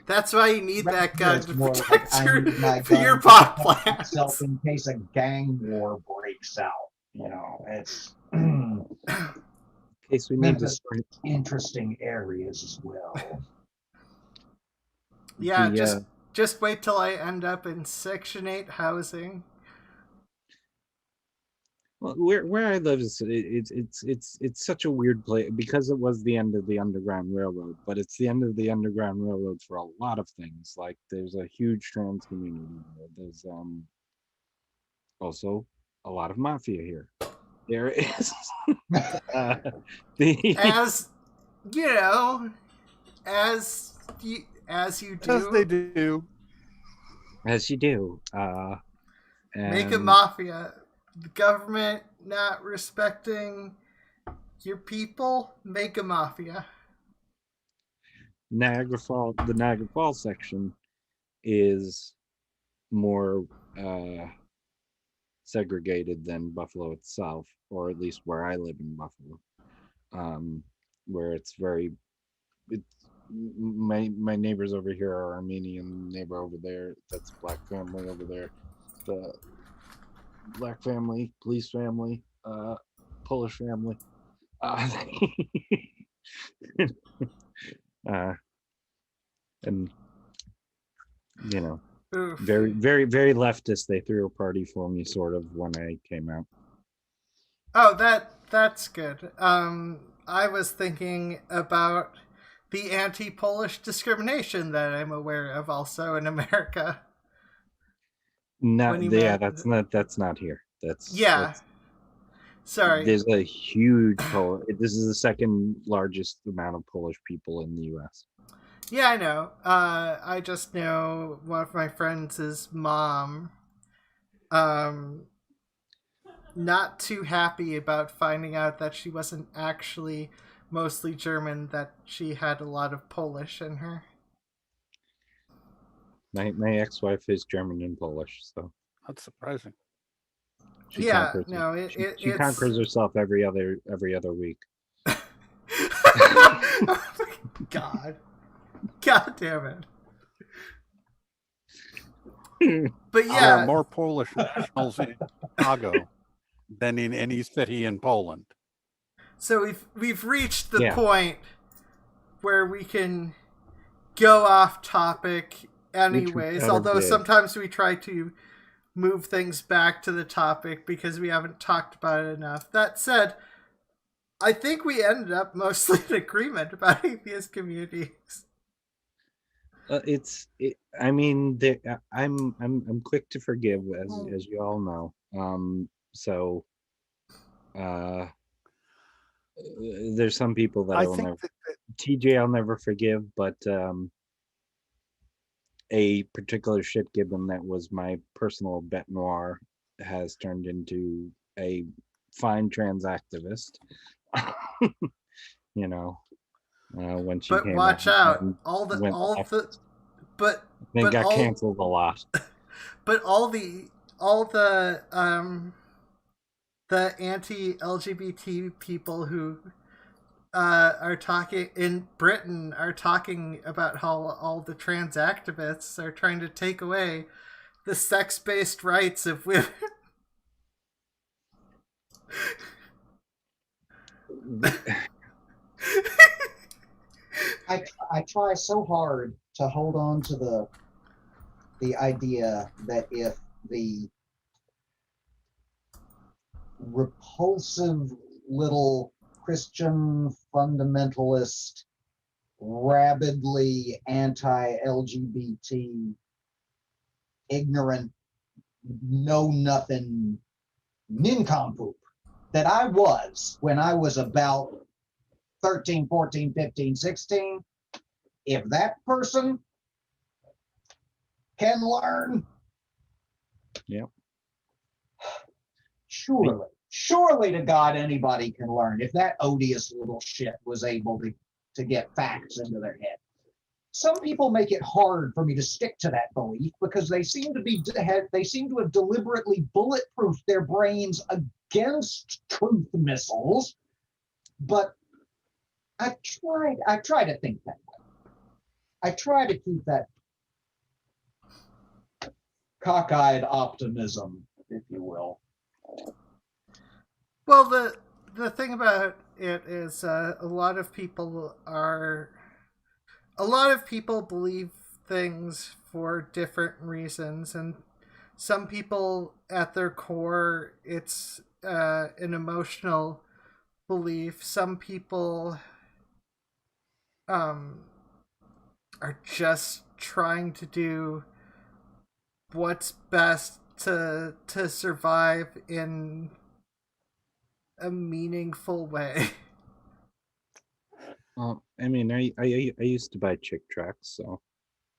That's why you need that gun to more protect like, your pot plants. In case a gang war breaks out. You know, it's in case we need to interesting areas as well. Yeah, just wait till I end up in Section 8 housing. Well, where I live is it's such a weird place because it was the end of the Underground Railroad, but it's the end of the Underground Railroad for a lot of things. Like there's a huge trans community there. There's also a lot of mafia here. There is as you know, as you do, as they do, as you do. Make a mafia. The government not respecting your people, make a mafia. The Niagara Falls section is more segregated than Buffalo itself, or at least where I live in Buffalo, where it's my neighbors over here are Armenian, neighbor over there, that's a black family over there, the black family, police family, Polish family, and you know, Oof. very, very, very leftist. They threw a party for me, sort of, when I came out. Oh, that's good. I was thinking about the anti-Polish discrimination that I'm aware of also in America. That's not here. Sorry. There's a huge this is the second largest amount of Polish people in the U.S. Yeah, I know. I just know one of my friends' mom not too happy about finding out that she wasn't actually mostly German, that she had a lot of Polish in her. My ex-wife is German and Polish, so That's surprising. she Yeah, conquers, no, she it's... conquers herself every other week. Oh my God. God damn it. But There yeah, are more Polish nationals in Chicago than in any city in Poland. so we've reached the Yeah. point where we can go off topic anyways, kind of although did. sometimes we try to move things back to the topic because we haven't talked about it enough. That said, I think we ended up mostly in agreement about atheist communities. I mean, I'm quick to forgive, as you all know. So there's some people that I will think never. that TJ, I'll never forgive, but a particular shit gibbon that was my personal bête noire has turned into a fine trans activist. You know, when she But came watch out out, and all the then but got all canceled a lot. but all the anti-LGBT people who are talking in Britain are talking about how all the trans activists are trying to take away the sex-based rights of women. I try so hard to hold on to the idea that if the repulsive little Christian fundamentalist, rabidly anti-LGBT, ignorant, know-nothing nincompoop that I was when I was about 13, 14, 15, 16, if that person can learn, Yep. Surely to God anybody can learn if that odious little shit was able to get facts into their head. Some people make it hard for me to stick to that belief because they seem to have deliberately bulletproofed their brains against truth missiles. But I try to think that way. I try to keep that cockeyed optimism, if you will. Well, the thing about it is a lot of people believe things for different reasons, and some people at their core it's an emotional belief. Some people are just trying to do what's best to survive in a meaningful way. Well, I mean, I used to buy chick tracts, so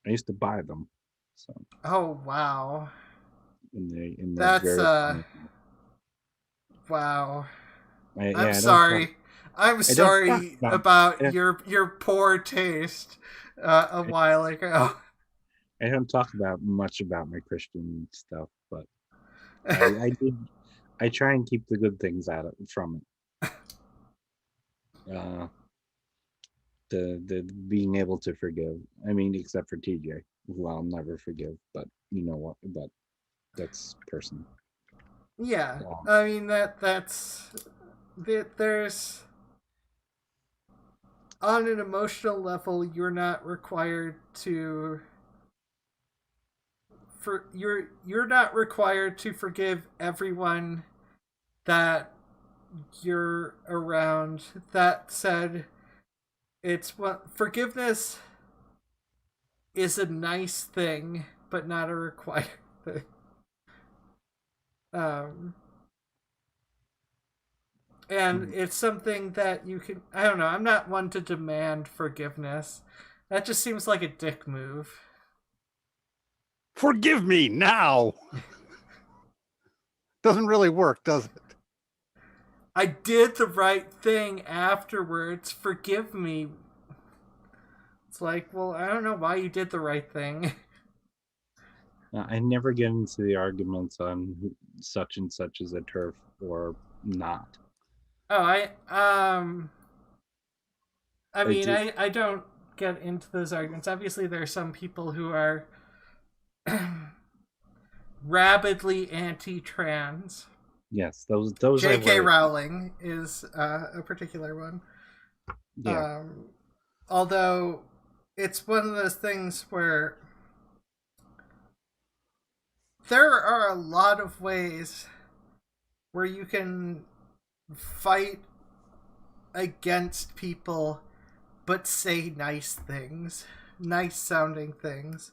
I used to buy them. So Oh wow, in that's various wow. I I'm don't sorry. talk- I'm I don't sorry talk about I- your poor taste a while ago. I don't talk much about my Christian stuff, but I try and keep the good things from it. The being able to forgive. I mean, except for TJ, who I'll never forgive. But you know what? But that's personal. Yeah, I mean there's on an emotional level, you're not required to you're not required to forgive everyone that you're around. That said, it's what forgiveness is a nice thing, but not a required thing. And it's something that you can. I don't know. I'm not one to demand forgiveness. That just seems like a dick move. Forgive me now. Doesn't really work, does it? I did the right thing afterwards. Forgive me. It's like, well, I don't know why you did the right thing. I never get into the arguments on such and such is a turf or not. Oh, I mean, do- I don't get into those arguments. Obviously, there are some people who are rabidly anti-trans. Yes, those J.K. Rowling is a particular one. Yeah. Although it's one of those things where there are a lot of ways where you can fight against people but say nice things, nice sounding things.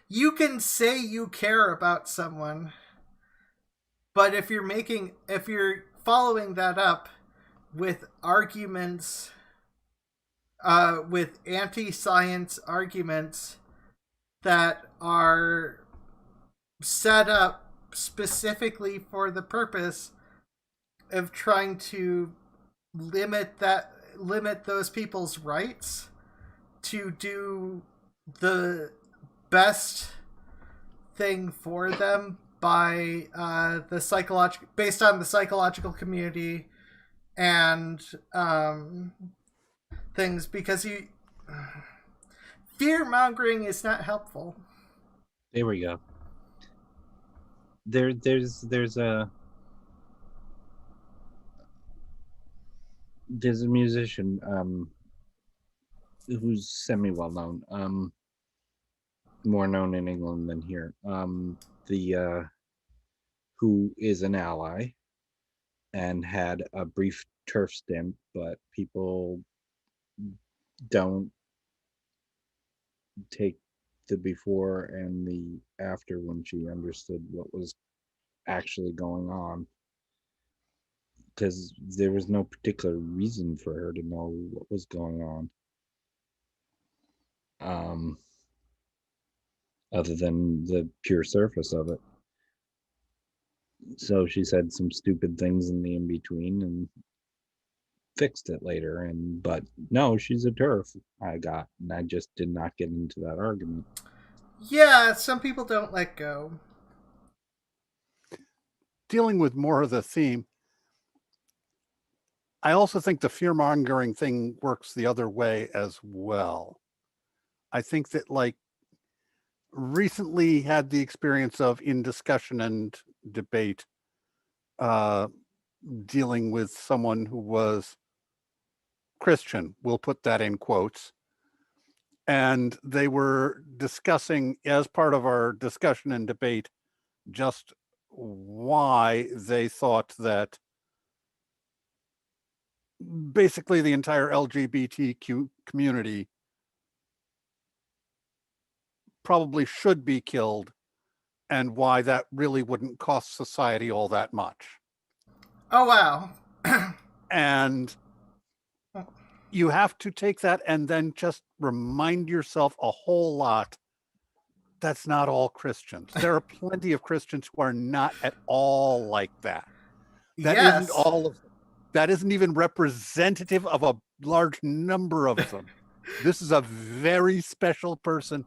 You can say you care about someone, but if you're following that up with arguments, with anti-science arguments that are set up specifically for the purpose of trying to limit those people's rights to do the best thing for them by based on the psychological community and things, because fear mongering is not helpful. There we go. There's a musician who's semi well known, more known in England than here, who is an ally and had a brief turf stint, but people don't take the before and the after when she understood what was actually going on, because there was no particular reason for her to know what was going on, other than the pure surface of it. So she said some stupid things in the in-between and fixed it later. But no, she's a turf. And I just did not get into that argument. Yeah, some people don't let go. Dealing with more of the theme, I also think the fear-mongering thing works the other way as well. I think that, like, recently had the experience of, in discussion and debate, dealing with someone who was Christian, we'll put that in quotes, and they were discussing, as part of our discussion and debate, just why they thought that basically the entire LGBTQ community probably should be killed, and why that really wouldn't cost society all that much. Oh, wow. And you have to take that and then just remind yourself a whole lot that's not all Christians. There are plenty of Christians who are not at all like that. Yes. That isn't even representative of a large number of them. This is a very special person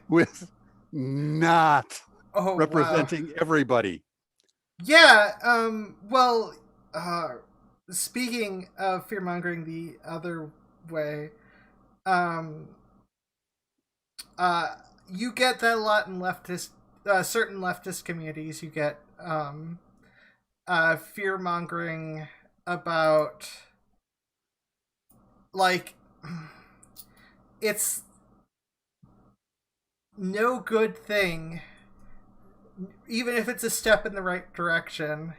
with not representing everybody. Yeah. Well, speaking of fear mongering the other way, you get that a lot in certain leftist communities. You get fear mongering about, like, it's no good thing, even if it's a step in the right direction,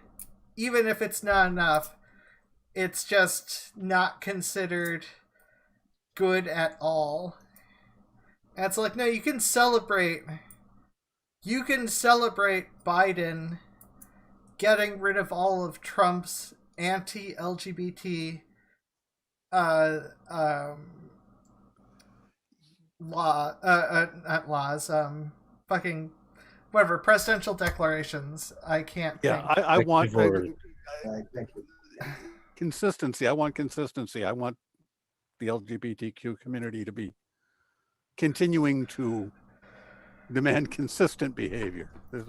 even if it's not enough, it's just not considered good at all. And it's like, no, you can celebrate Biden getting rid of all of Trump's anti-LGBT not laws, fucking whatever, presidential declarations. I can't think. I want. Thank you. consistency. I want consistency. I want the LGBTQ community to be continuing to demand consistent behavior. This is,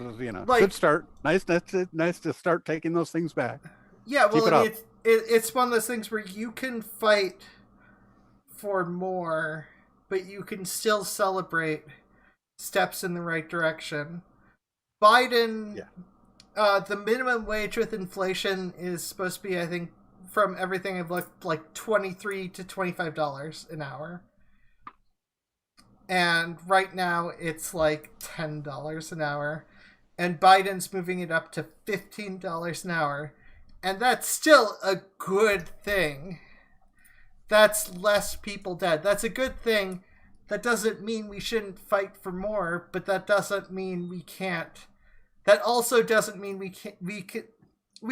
Like- good start. Nice to start taking those things back. Yeah, Keep well, it I mean, up. it's one of those things where you can fight for more, but you can still celebrate steps in the right direction. Biden, the minimum wage with inflation is supposed to be, I think, from everything I've looked, like $23 to $25 an hour. And right now it's like $10 an hour. And Biden's moving it up to $15 an hour. And that's still a good thing. That's less people dead. That's a good thing. That doesn't mean we shouldn't fight for more, but that doesn't mean we can't. That also doesn't mean we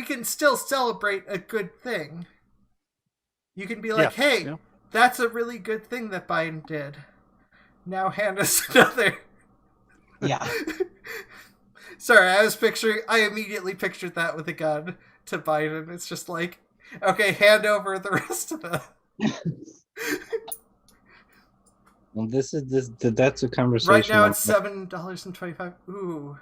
can still celebrate a good thing. You can be like, hey, that's a really good thing that Biden did. Now hand us another. Yeah. Sorry, I immediately pictured that with a gun to Biden. It's just like, okay, hand over the rest of it. Well, that's a conversation. Right now it's $7.25. Ooh.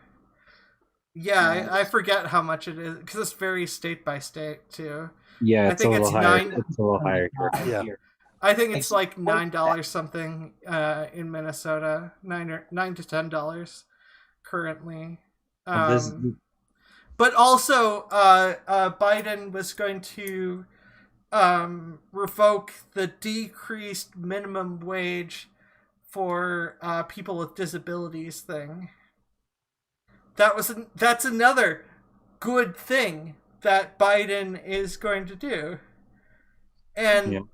Yeah, I forget how much it is because it's very state by state too. Yeah, I think it's It's a little higher. Yeah. I think it's like $9 something in Minnesota, $9 to $10 currently. But also, Biden was going to revoke the decreased minimum wage for people with disabilities thing. That's another good thing that Biden is going to do. And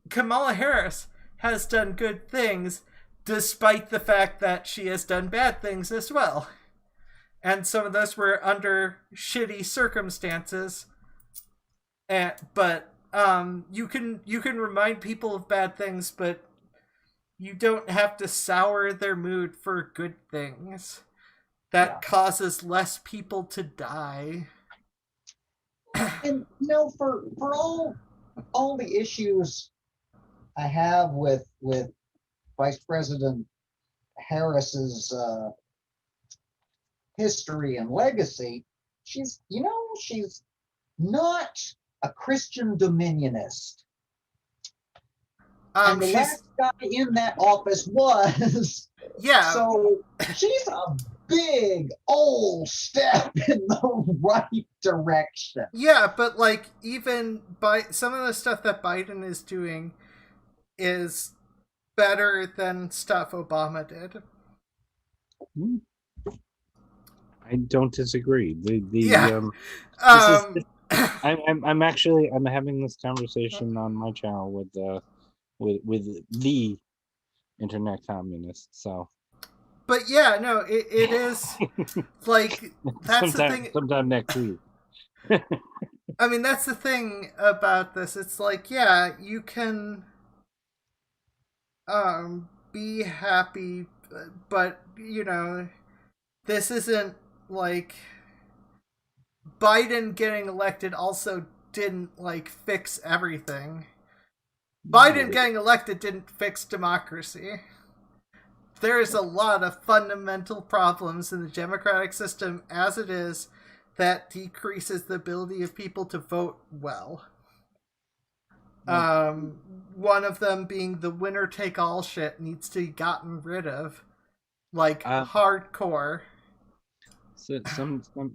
Kamala Harris has done good things despite the fact that she has done bad things as well. And some of those were under shitty circumstances. But you can remind people of bad things, but you don't have to sour their mood for good things. That causes less people to die. And for all the issues I have with Vice President Harris's history and legacy, she's not a Christian dominionist. And the last guy in that office was. Yeah. So she's a big old step in the right direction. Yeah, but like even by some of the stuff that Biden is doing is better than stuff Obama did. I don't disagree. I'm having this conversation on my channel with the internet communist. So, but yeah, no, it is like that's the thing. Sometime next week. I mean, that's the thing about this. It's like, yeah, you can be happy, but this isn't like Biden getting elected also didn't like fix everything. Biden getting elected didn't fix democracy. There's a lot of fundamental problems in the democratic system as it is that decreases the ability of people to vote well. One of them being the winner take all shit needs to be gotten rid of, like hardcore. So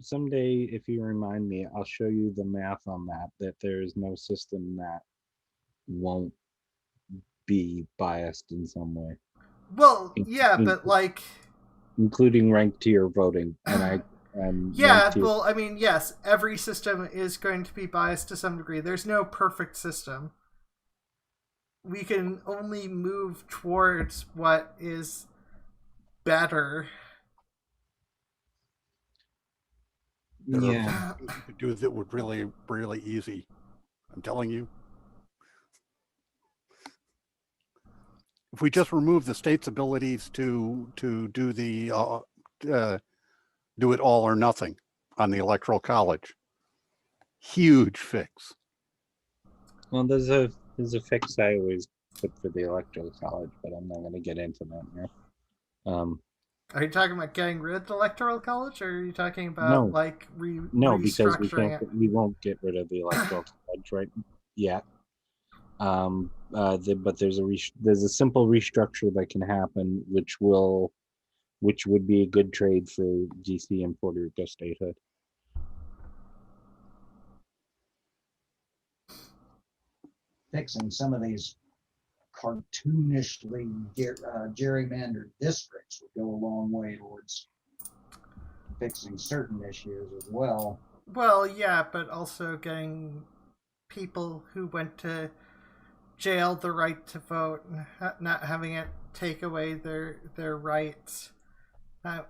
someday, if you remind me, I'll show you the math on that. That there is no system that won't be biased in some way. Well, yeah, but like, including ranked tier voting, well, I mean, yes, every system is going to be biased to some degree. There's no perfect system. We can only move towards what is better. Yeah, you could do that would really, really easy. I'm telling you. If we just remove the state's abilities to do the do it all or nothing on the electoral college, huge fix. Well, there's a fix I always put for the electoral college, but I'm not going to get into that now. Are you talking about getting rid of the electoral college, or are you talking about No. like No, because restructuring it? we won't get rid of the electoral college right yet. But there's a simple restructure that can happen, which would be a good trade for DC and Puerto Rico statehood. Fixing some of these cartoonishly gerrymandered districts would go a long way towards fixing certain issues as well. Well, yeah, but also getting people who went to jail the right to vote, and not having it take away their rights.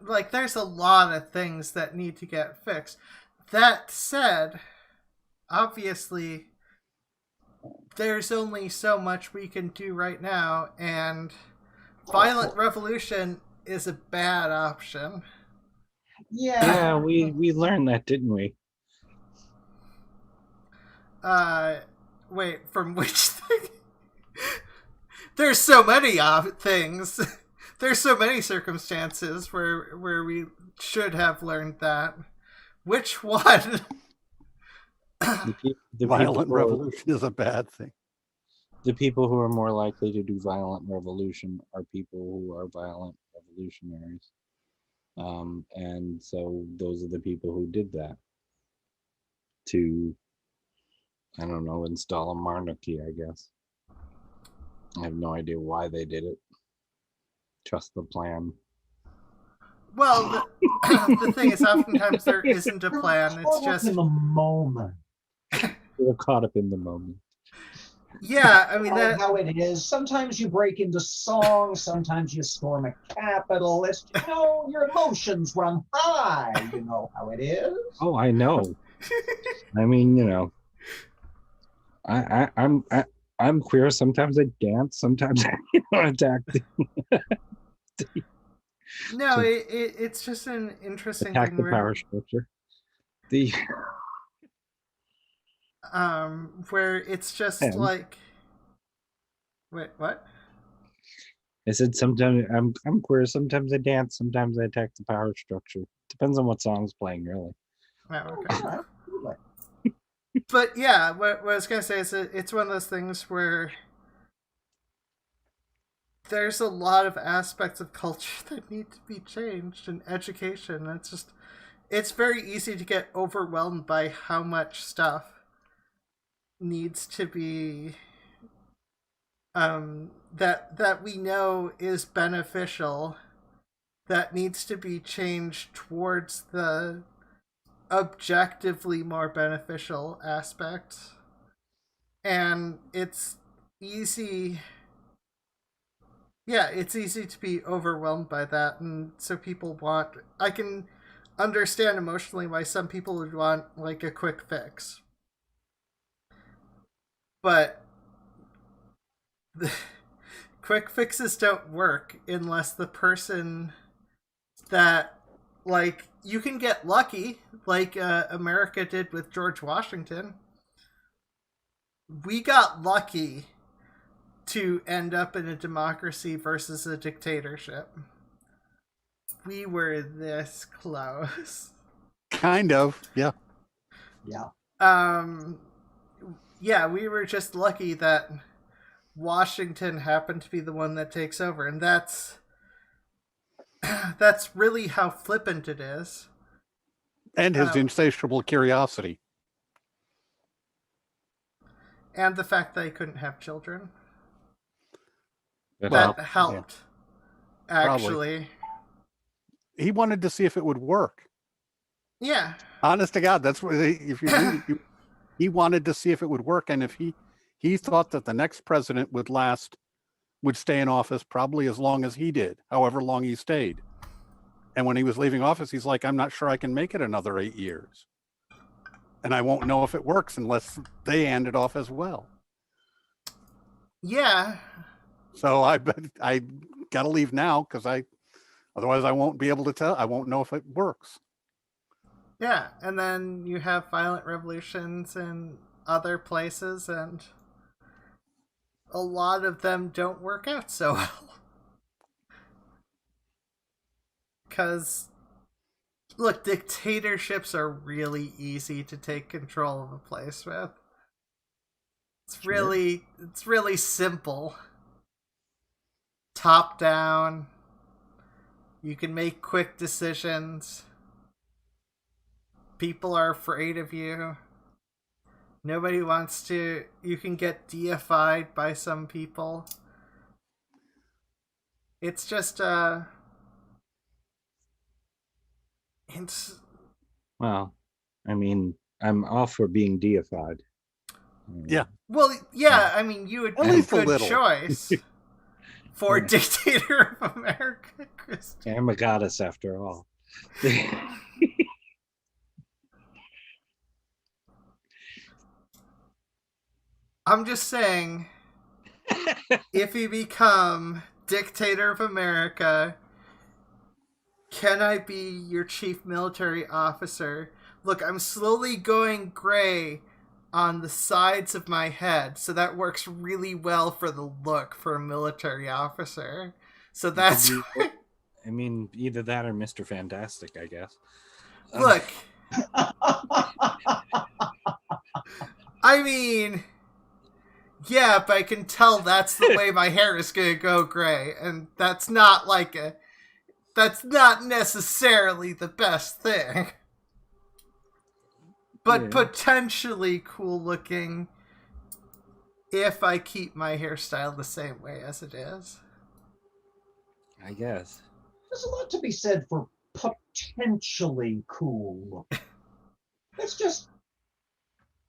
Like, there's a lot of things that need to get fixed. That said, obviously, there's only so much we can do right now, and violent revolution is a bad option. Yeah. Yeah, we learned that, didn't we? Wait, from which thing? There's so many things. There's so many circumstances where we should have learned that. Which one? The Violent revolution is a bad thing. The people who are more likely to do violent revolution are people who are violent revolutionaries. And so those are the people who did that to, I don't know, install a monarchy, I guess. I have no idea why they did it. Trust the plan. Well, the thing is, oftentimes there isn't a plan. It's just in the moment. They're caught up in the moment. Yeah, I mean that. How it is. Sometimes you break into song. Sometimes you storm a capitol. It's, your emotions run high. You know how it is. Oh, I know. I mean, I'm queer. Sometimes I dance. Sometimes I attack. No, it's just an interesting Attack thing. the power structure. Where it's just like, wait, what? I said sometimes I'm queer. Sometimes I dance. Sometimes I attack the power structure. Depends on what song's playing, really. Oh, okay. But yeah, what I was gonna say is that it's one of those things where there's a lot of aspects of culture that need to be changed, and education. It's very easy to get overwhelmed by how much stuff needs to be that we know is beneficial, that needs to be changed towards the objectively more beneficial aspects. And it's easy to be overwhelmed by that, and so I can understand emotionally why some people would want like a quick fix. But the quick fixes don't work unless the person that, like, you can get lucky, like America did with George Washington. We got lucky to end up in a democracy versus a dictatorship. We were this close. Kind of, yeah. Yeah. Yeah, we were just lucky that Washington happened to be the one that takes over, and that's really how flippant it is. And his insatiable curiosity. And the fact that he couldn't have children. Well, that helped, yeah. actually. Probably. He wanted to see if it would work. Yeah. Honest to God, that's what he wanted to see if it would work, and if he thought that the next president would stay in office probably as long as he did, however long he stayed. And when he was leaving office, he's like, I'm not sure I can make it another 8 years. And I won't know if it works unless they hand it off as well. Yeah. So I got to leave now because otherwise I won't be able to tell. I won't know if it works. Yeah, and then you have violent revolutions in other places, and a lot of them don't work out so well. Because, look, dictatorships are really easy to take control of a place with. It's really simple. Top down. You can make quick decisions. People are afraid of you. Nobody wants to... You can get deified by some people. It's just, It's... Well, I mean, I'm all for being deified. Yeah. Well, yeah, I mean, you would At be a least a good little. choice for Yeah. dictator of America, Christy. I'm a goddess after all. I'm just saying, if you become dictator of America, can I be your chief military officer? Look, I'm slowly going gray on the sides of my head, so that works really well for the look for a military officer. So that's... I mean, either that or Mr. Fantastic, I guess. Look, I mean, yeah, but I can tell that's the way my hair is gonna go gray, and that's not necessarily the best thing. But Yeah. potentially cool looking if I keep my hairstyle the same way as it is. I guess. There's a lot to be said for potentially cool. It's just,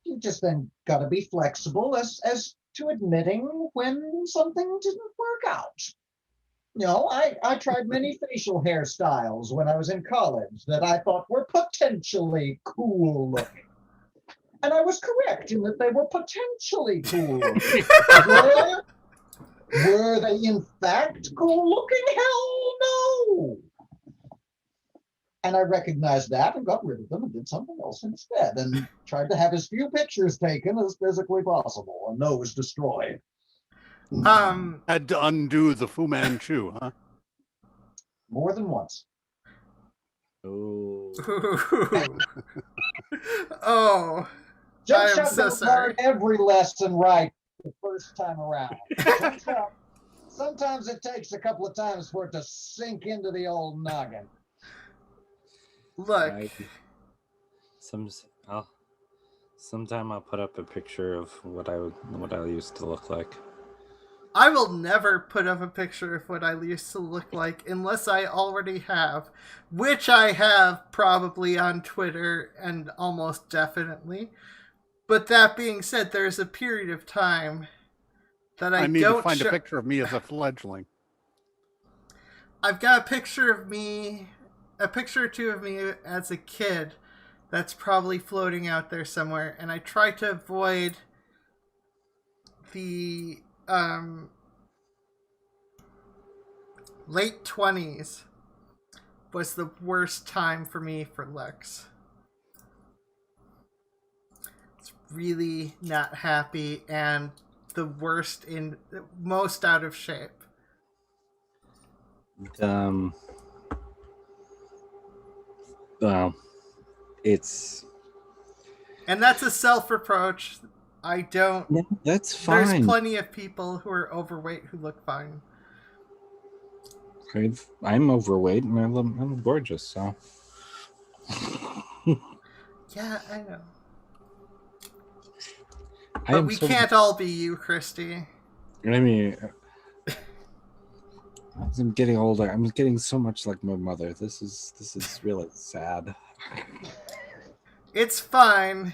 you just then got to be flexible as to admitting when something didn't work out. You know, I tried many facial hairstyles when I was in college that I thought were potentially cool looking. And I was correct in that they were potentially cool looking. Were they in fact cool looking? Hell no! And I recognized that and got rid of them and did something else instead and tried to have as few pictures taken as physically possible and those destroyed. Had to undo the Fu Manchu, huh? More than once. Oh. Oh, I am Junkshop so don't sorry. learn every lesson right the first time around. Sometimes it takes a couple of times for it to sink into the old noggin. Look, Sometime I'll put up a picture of what I used to look like. I will never put up a picture of what I used to look like unless I already have, which I have probably on Twitter and almost definitely. But that being said, there's a period of time that I need don't to find a picture of me as a fledgling. I've got a picture of me, a picture or two of me as a kid that's probably floating out there somewhere, and I try to avoid the late 20s was the worst time for me for looks. It's really not happy and the worst in most out of shape. Well, it's... And that's a self-reproach. I don't... No, that's fine. There's plenty of people who are overweight who look fine. I'm overweight and I'm gorgeous, so... Yeah, I know. I But am we so... can't all be you, Christy. I mean... As I'm getting older, I'm getting so much like my mother. This is really sad. It's fine.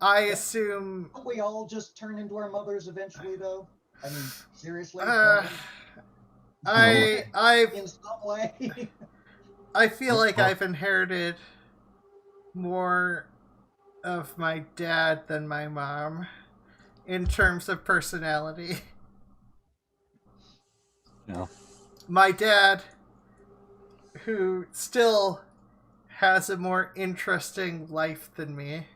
I assume... Don't we all just turn into our mothers eventually, though? I mean, seriously? I've In some way? I feel like I've inherited more of my dad than my mom in terms of personality. No. My dad, who still has a more interesting life than me.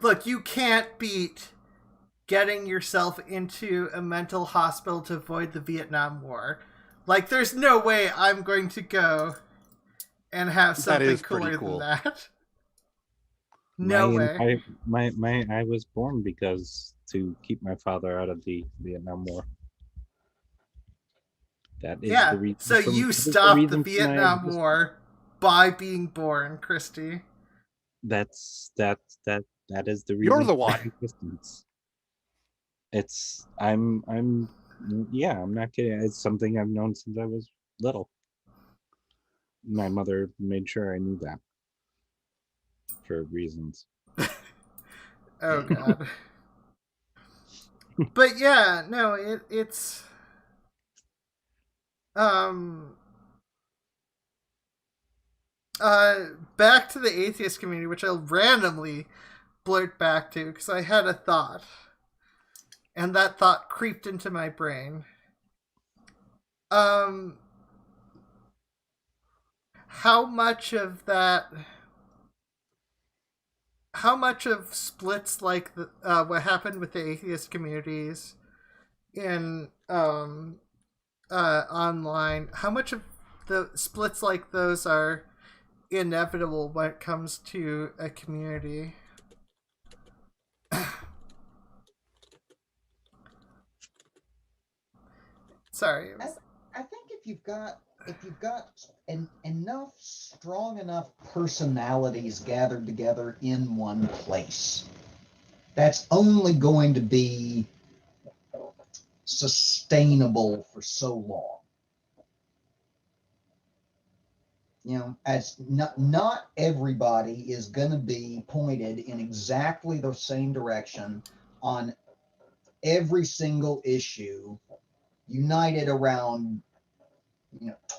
Look, you can't beat getting yourself into a mental hospital to avoid the Vietnam War. Like, there's no way I'm going to go and have something is pretty cooler cool. than that. No way. I was born because to keep my father out of the Vietnam War. That is Yeah, the reason. so you stopped the Vietnam War by being born, Christy. That is the reason. You're the for my one. existence. I'm not kidding. It's something I've known since I was little. My mother made sure I knew that for reasons. Oh god. But yeah, no, it's back to the atheist community, which I'll randomly blurt back to because I had a thought. And that thought creeped into my brain. How much of splits like what happened with the atheist communities in online, how much of the splits like those are inevitable when it comes to a community? Sorry. I think if you've got enough strong enough personalities gathered together in one place, that's only going to be sustainable for so long. You know, as not everybody is going to be pointed in exactly the same direction on every single issue, united around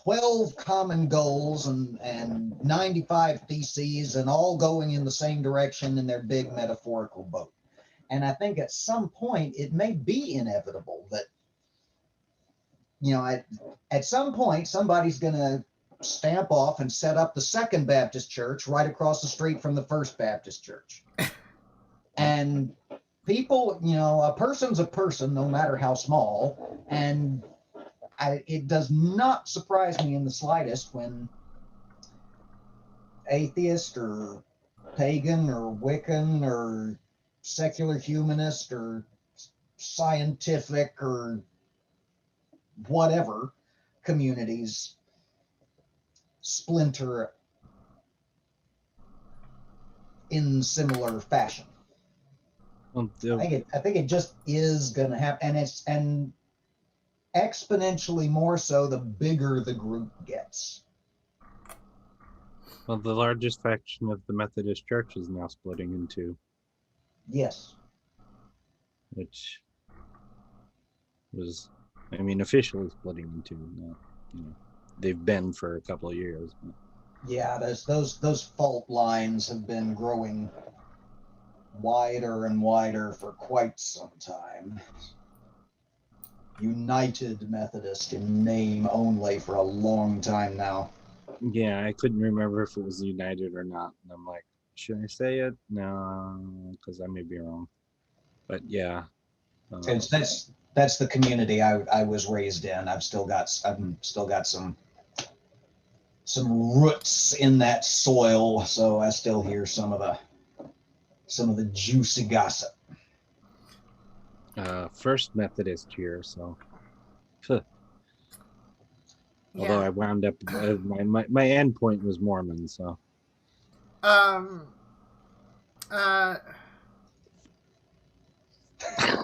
12 common goals and 95 theses, and all going in the same direction in their big metaphorical boat. And I think at some point it may be inevitable that at some point somebody's going to stamp off and set up the Second Baptist Church right across the street from the First Baptist Church. And people, a person's a person, no matter how small. And it does not surprise me in the slightest when atheist or pagan or Wiccan or secular humanist or scientific or whatever communities splinter in similar fashion. Well, I think it just is going to happen, and exponentially more so the bigger the group gets. Well, the largest faction of the Methodist Church is now splitting in two. Yes. Which was, officially splitting in two. They've been for a couple of years. But. Yeah, those fault lines have been growing wider and wider for quite some time. United Methodist in name only for a long time now. Yeah, I couldn't remember if it was United or not. And I'm like, should I say it? No, because I may be wrong. But yeah. That's the community I was raised in. I've still got some roots in that soil, so I still hear some of the juicy gossip. First Methodist here, so. Yeah. Although I wound up, my end point was Mormon, so.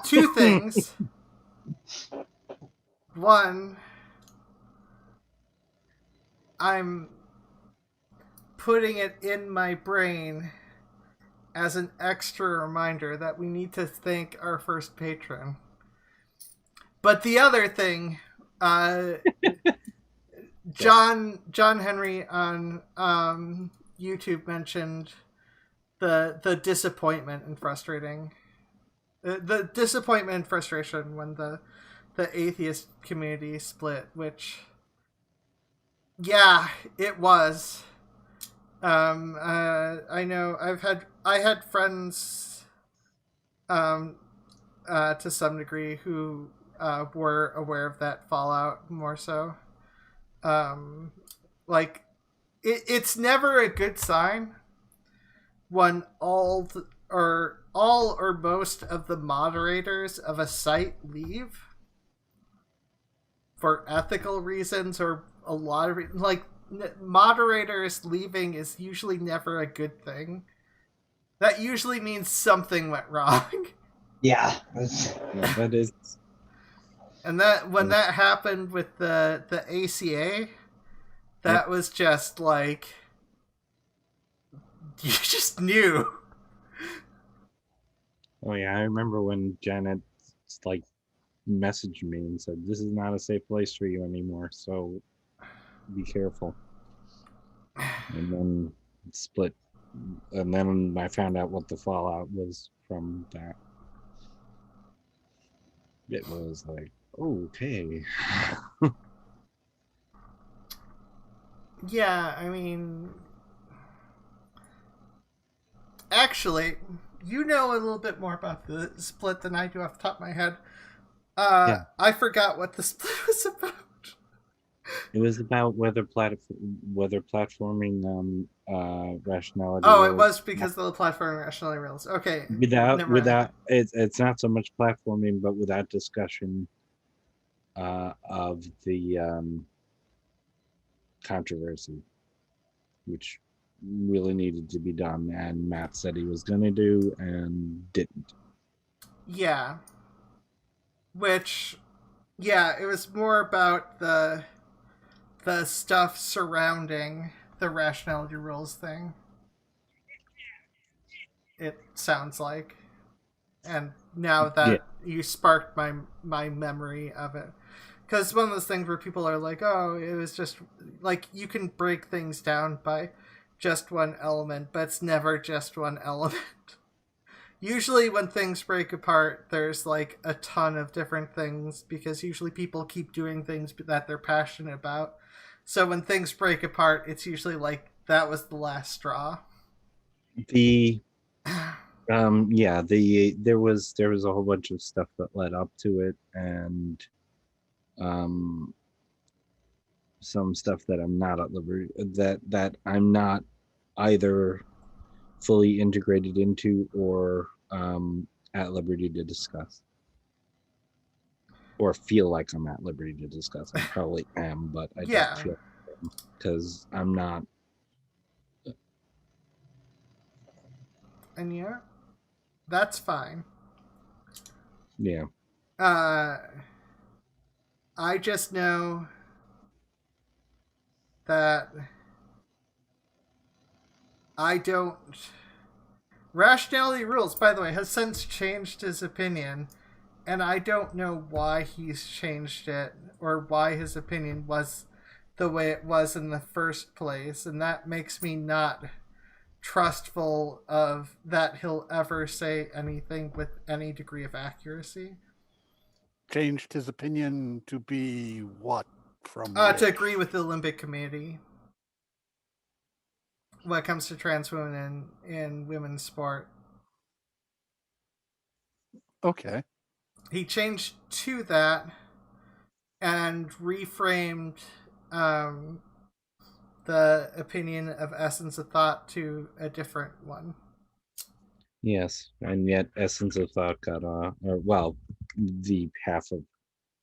Two things. One, I'm putting it in my brain as an extra reminder that we need to thank our first patron. But the other thing, John Henry on YouTube mentioned the disappointment and frustrating, the disappointment and frustration when the atheist community split, which Yeah, it was. I know I had friends, to some degree who were aware of that fallout more so. Like it's never a good sign when all or most of the moderators of a site leave for ethical reasons or a lot of moderators leaving is usually never a good thing. That usually means something went wrong. Yeah. Yeah, that is. And that when that happened with the ACA, that was just like you just knew. Oh yeah, I remember when Janet like messaged me and said, "This is not a safe place for you anymore, so be careful." And then it split, and then I found out what the fallout was from that. It was like, okay. Yeah, I mean, actually, you know a little bit more about the split than I do off the top of my head. Yeah. I forgot what the split was about. It was about whether platforming rationality. Oh, it was because of the platform rationality rules. Okay. Without it's not so much platforming, but without discussion of the controversy, which really needed to be done, and Matt said he was going to do and didn't. Yeah. Which, yeah, it was more about the stuff surrounding the rationality rules thing. It sounds like. And now that you sparked my memory of it. Because it's one of those things where people are like, oh, it was just... Like, you can break things down by just one element, but it's never just one element. Usually when things break apart, there's like a ton of different things, because usually people keep doing things that they're passionate about. So when things break apart, it's usually like that was the last straw. There was a whole bunch of stuff that led up to it, and some stuff that I'm not at liberty that I'm not either fully integrated into or at liberty to discuss, or feel like I'm at liberty to discuss. I probably am, but I don't feel because I'm not. And yeah, that's fine. Yeah. I just know that I don't... Rationality Rules, by the way, has since changed his opinion, and I don't know why he's changed it, or why his opinion was the way it was in the first place, and that makes me not trustful of that he'll ever say anything with any degree of accuracy. Changed his opinion to be what? From to agree with the Olympic Committee when it comes to trans women in women's sport. Okay. He changed to that and reframed the opinion of Essence of Thought to a different one. Yes, and yet Essence of Thought got the half of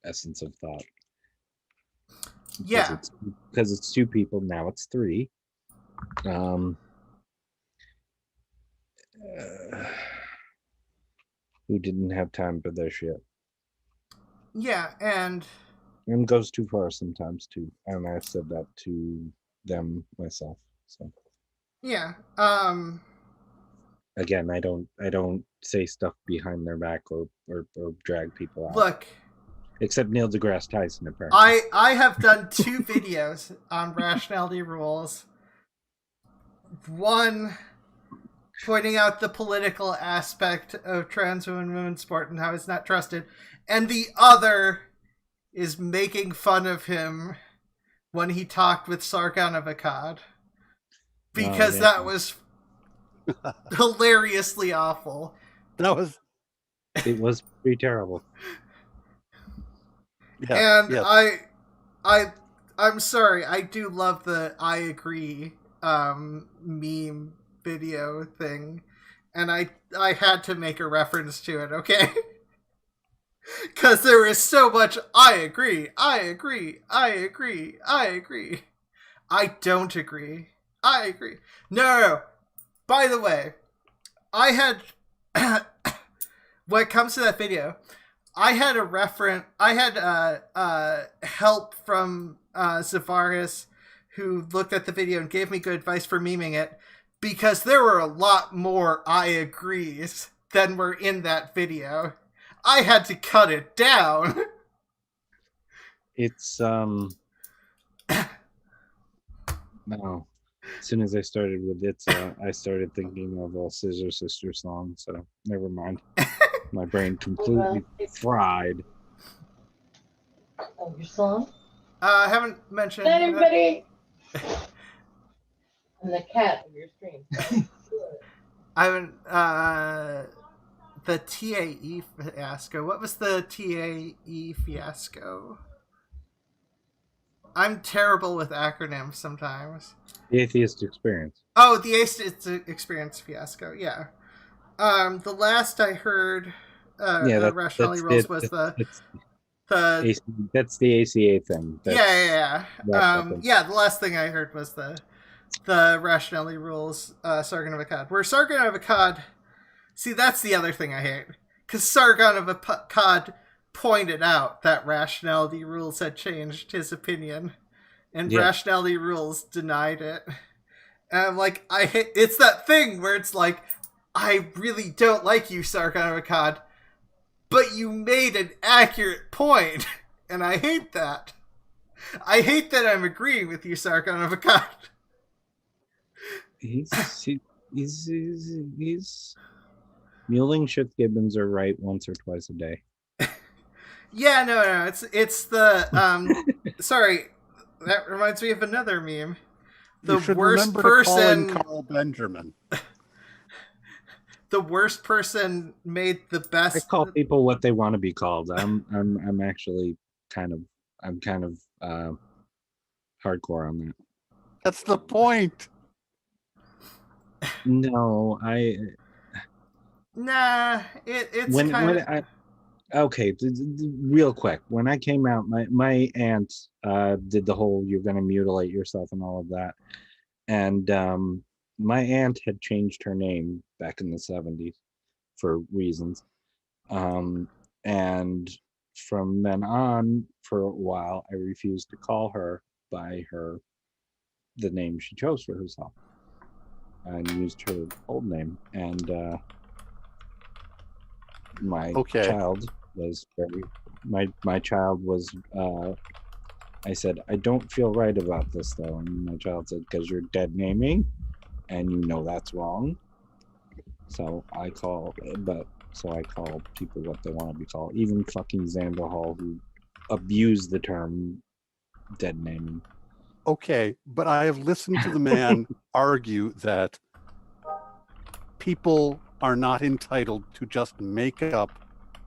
Essence of Thought. Yeah, because it's two people now. It's three. Who didn't have time for their shit. Yeah, and goes too far sometimes too, and I've said that to them myself. So yeah, again, I don't say stuff behind their back or drag people out. Look, except Neil deGrasse Tyson, apparently. I have done 2 videos on rationality rules. One pointing out the political aspect of trans women women's sport and how it's not trusted, and the other is making fun of him when he talked with Sargon of Akkad. Because yeah. that was hilariously awful. It was pretty terrible. Yeah, And yes. I'm sorry, I do love the I agree meme video thing. And I had to make a reference to it, okay? Because there is so much I agree, I agree, I agree, I agree. I don't agree. I agree. No. By the way, I had when it comes to that video, I had a reference. I had help from Zavaris, who looked at the video and gave me good advice for memeing it, because there were a lot more I agrees than were in that video. I had to cut it down. It's no. As soon as I started with it, I started thinking of a Scissor Sister song. So never mind. My brain completely fried. Oh, your song? I haven't mentioned. Not everybody. And the cat of your stream. I haven't. The TAE fiasco. What was the TAE fiasco? I'm terrible with acronyms sometimes. The Atheist Experience. Oh, the Atheist Experience fiasco. Yeah. The last I heard, rationality rules was that's the ACA thing. Yeah. The last thing I heard was the rationality rules, Sargon of Akkad. Where Sargon of Akkad, see, that's the other thing I hate, because Sargon of Akkad pointed out that rationality rules had changed his opinion, and rationality rules denied it. And I'm like, it's that thing where it's like, I really don't like you, Sargon of Akkad, but you made an accurate point, and I hate that. I hate that I'm agreeing with you, Sargon of Akkad. He's Muling Shift Gibbons are right once or twice a day. Yeah, no, it's the sorry, that reminds me of another meme. The worst person, Carl Benjamin. The worst person made the best. I call people what they want to be called. I'm actually kind of hardcore on that. That's the point. No, Nah, it's okay, real quick. When I came out, my aunt did the whole "you're going to mutilate yourself" and all of that, and my aunt had changed her name back in the 70s for reasons, and from then on, for a while, I refused to call her by the name she chose for herself, and used her old name. And my child was my child was I said, I don't feel right about this though, and my child said, because you're dead naming and you know that's wrong. So I call people what they want to be called, even fucking Xander Hall, who abused the term dead naming. Okay, but I have listened to the man argue that people are not entitled to just make up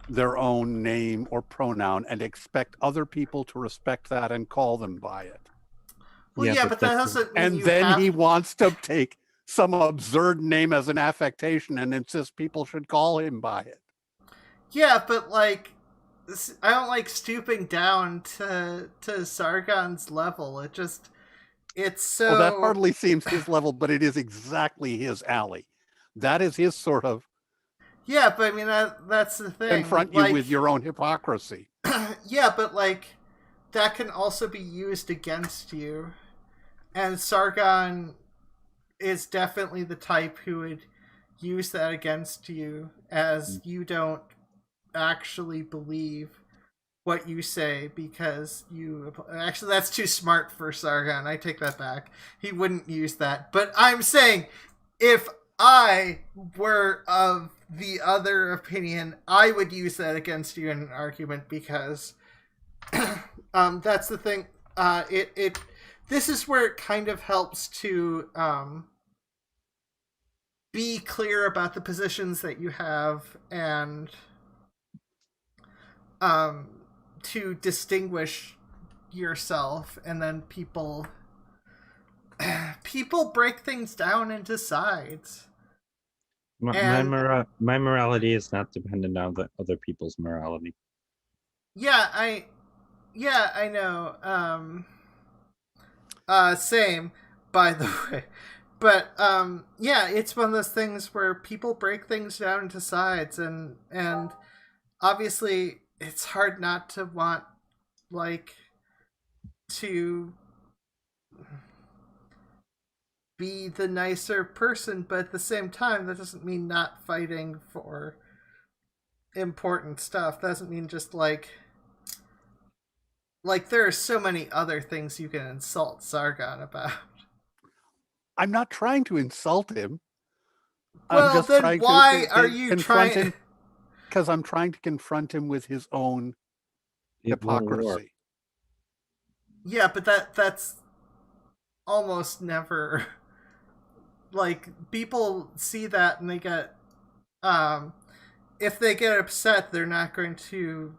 their own name or pronoun and expect other people to respect that and call them by it. Well, yeah, but that doesn't mean and then he wants to take some absurd name as an affectation and insists people should call him by it. Yeah, but like, I don't like stooping down to Sargon's level. It's so... Well, that hardly seems his level, but it is exactly his alley. That is his sort of... Yeah, but I mean, that's the thing. Confront you with your own hypocrisy. Yeah, but like, that can also be used against you. And Sargon is definitely the type who would use that against you, as you don't actually believe what you say because you... Actually, that's too smart for Sargon. I take that back. He wouldn't use that. But I'm saying, if I were of the other opinion, I would use that against you in an argument, because that's the thing. this is where it kind of helps to be clear about the positions that you have and to distinguish yourself, and then people break things down into sides. My morality is not dependent on the other people's morality. Yeah, I know. Same, by the way. But yeah, it's one of those things where people break things down into sides, and obviously it's hard not to want to be the nicer person, but at the same time that doesn't mean not fighting for important stuff. That doesn't mean just like there are so many other things you can insult Sargon about. I'm not trying to insult him. Well, I'm just then trying why to are you confront trying? him? Because I'm trying to confront him with his own It won't work. hypocrisy. Yeah, but that's almost never people see that and they get if they get upset, they're not going to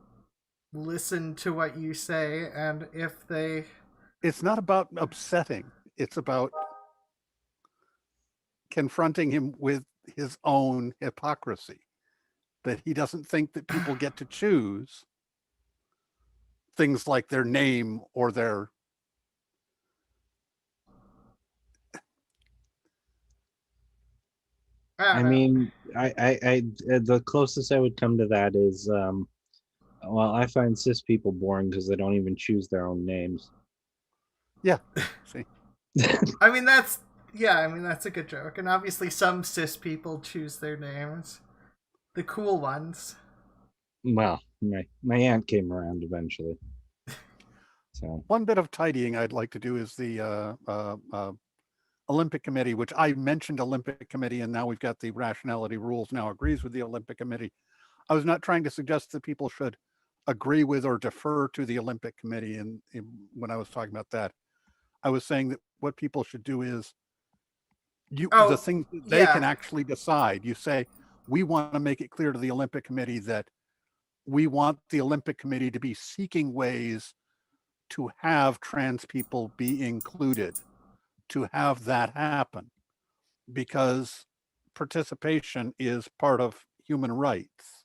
listen to what you say, and if they It's not about upsetting. It's about confronting him with his own hypocrisy, that he doesn't think that people get to choose things like their name or their... I mean, I the closest I would come to that is, well, I find cis people boring because they don't even choose their own names. Yeah, see. I mean that's a good joke, and obviously some cis people choose their names, the cool ones. Well, my aunt came around eventually. So One bit of tidying I'd like to do is the Olympic Committee, which I mentioned Olympic Committee, and now we've got the rationality rules now agrees with the Olympic Committee. I was not trying to suggest that people should agree with or defer to the Olympic Committee when I was talking about that. I was saying that what people should do is the things they can actually decide. You say, we want to make it clear to the Olympic Committee that we want the Olympic Committee to be seeking ways to have trans people be included, to have that happen, because participation is part of human rights,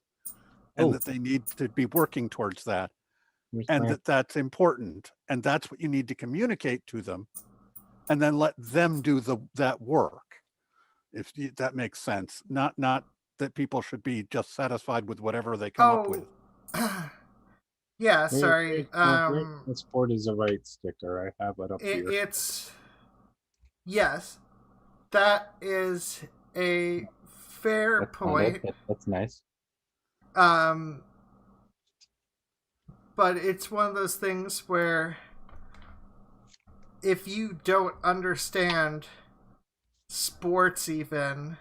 and that they need to be working towards that, and that's important, and that's what you need to communicate to them, and then let them do that work, if that makes sense. Not that people should be just satisfied with whatever they come up with. Yeah, sorry. the sport is a right sticker. I have it up here. It's yes, that is a fair point. That's nice. But it's one of those things where if you don't understand sports even,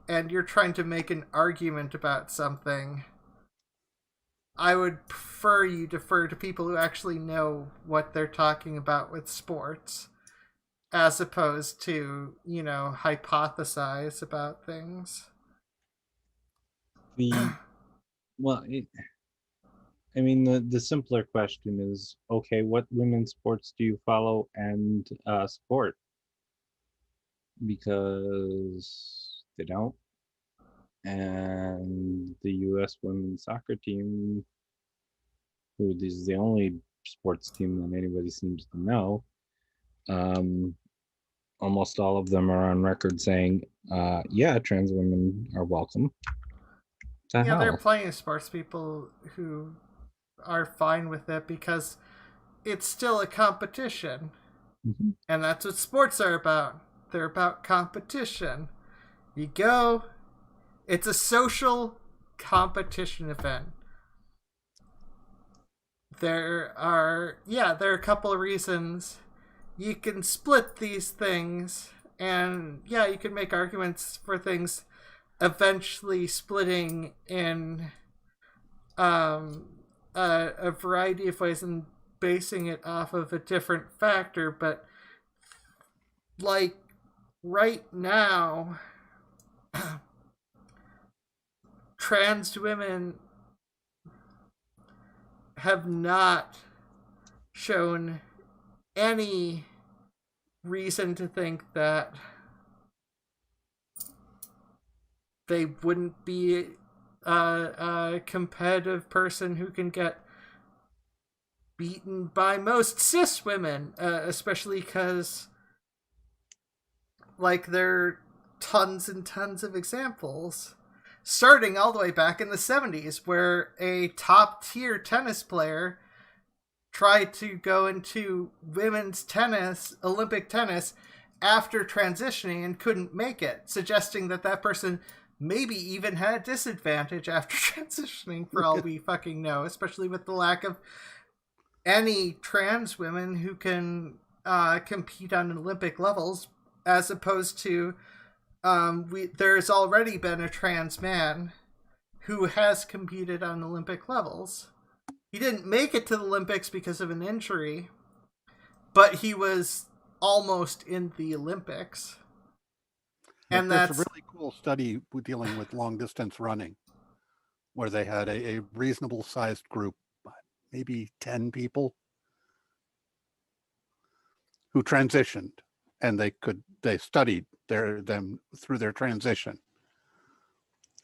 and you're trying to make an argument about something, I would prefer you defer to people who actually know what they're talking about with sports, as opposed to, hypothesize about things. The simpler question is, okay, what women's sports do you follow and support? Because they don't. And the U.S. women's soccer team, who is the only sports team that anybody seems to know, almost all of them are on record saying, yeah, trans women are welcome. There are plenty of sports people who are fine with it because it's still a competition. Mm-hmm. And that's what sports are about. They're about competition. You go, it's a social competition event. There are a couple of reasons you can split these things, and you can make arguments for things eventually splitting in a variety of ways, and basing it off of a different factor, but like right now, trans women have not shown any reason to think that they wouldn't be a competitive person who can get beaten by most cis women, especially because like there are tons and tons of examples starting all the way back in the 70s where a top tier tennis player tried to go into women's tennis, Olympic tennis, after transitioning and couldn't make it, suggesting that that person maybe even had a disadvantage after transitioning, for all we fucking know, especially with the lack of any trans women who can compete on Olympic levels, as opposed to there's already been a trans man who has competed on Olympic levels. He didn't make it to the Olympics because of an injury, but he was almost in the Olympics. And There's that's a really cool study dealing with long distance running, where they had a reasonable sized group, maybe 10 people, who transitioned, and they studied them through their transition,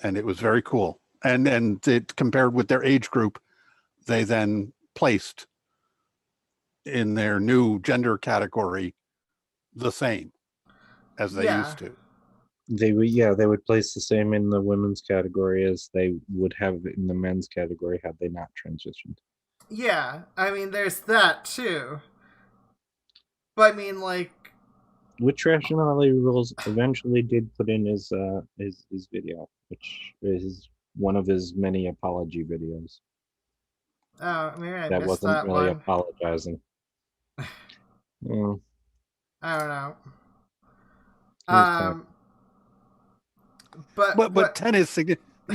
and it was very cool. And it compared with their age group, they then placed in their new gender category the same as they used to. They would place the same in the women's category as they would have in the men's category had they not transitioned. Yeah, I mean, there's that too. But I mean, like, which Rationality Rules eventually did put in his video, which is one of his many apology videos. Oh, maybe I that missed wasn't that really one. apologizing. Well, I don't know. he was talking. But tennis,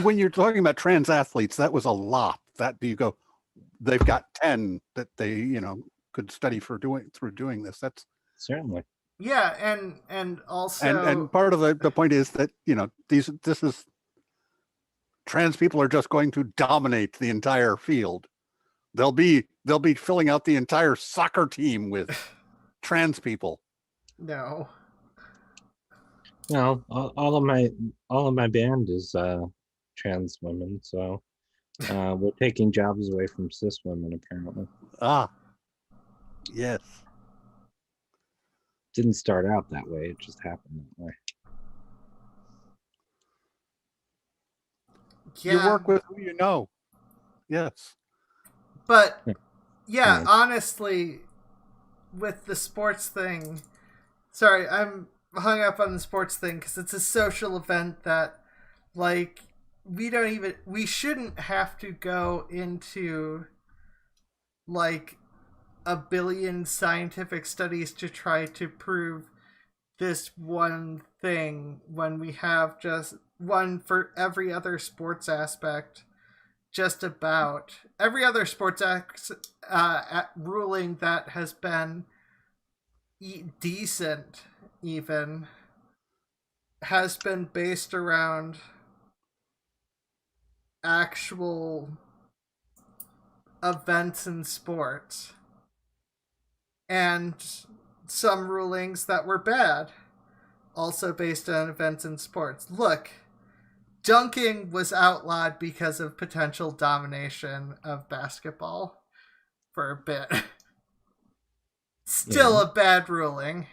when you're talking about trans athletes, that was a lot. That you go, they've got 10 that they could study through doing this. That's certainly. Yeah, and also and part of the point is that this is trans people are just going to dominate the entire field. They'll be filling out the entire soccer team with trans people. No. No, all of my band is trans women, so we're taking jobs away from cis women apparently. Ah, yes. Didn't start out that way; it just happened that way. Yeah. You work with who you know. Yes. But yeah, honestly, with the sports thing, sorry, I'm hung up on the sports thing because it's a social event that, like, we shouldn't have to go into, like, a billion scientific studies to try to prove this one thing when we have just one for every other sports aspect. Just about every other sports ruling that has been decent even has been based around actual events in sports, and some rulings that were bad also based on events in sports. Look, dunking was outlawed because of potential domination of basketball for a bit. Still a bad ruling.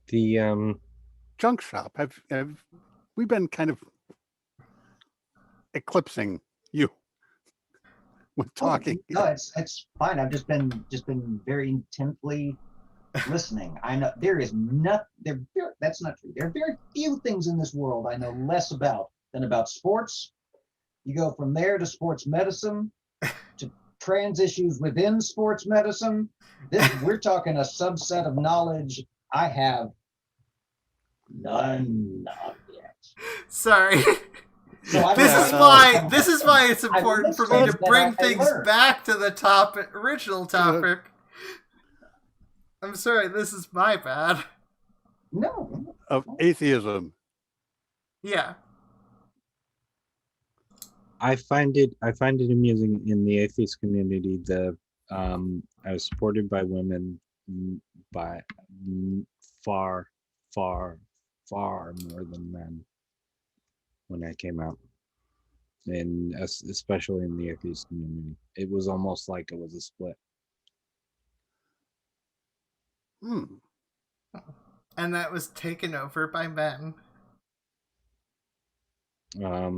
The Junkshop, have we been kind of eclipsing you with talking? No, it's fine. I've just been very intently listening. I know there is that's not true. There are very few things in this world I know less about than about sports. You go from there to sports medicine, to trans issues within sports medicine. We're talking a subset of knowledge I have none of yet. Sorry. So I This was is like, why. This is why it's I important for me to listened and bring I things learned. back to the original topic. I'm sorry, this is my bad. No. Of atheism. Yeah. I find it amusing in the atheist community. I was supported by women by far, far, far more than men when I came out, and especially in the atheist community, it was almost like it was a split. And that was taken over by men. I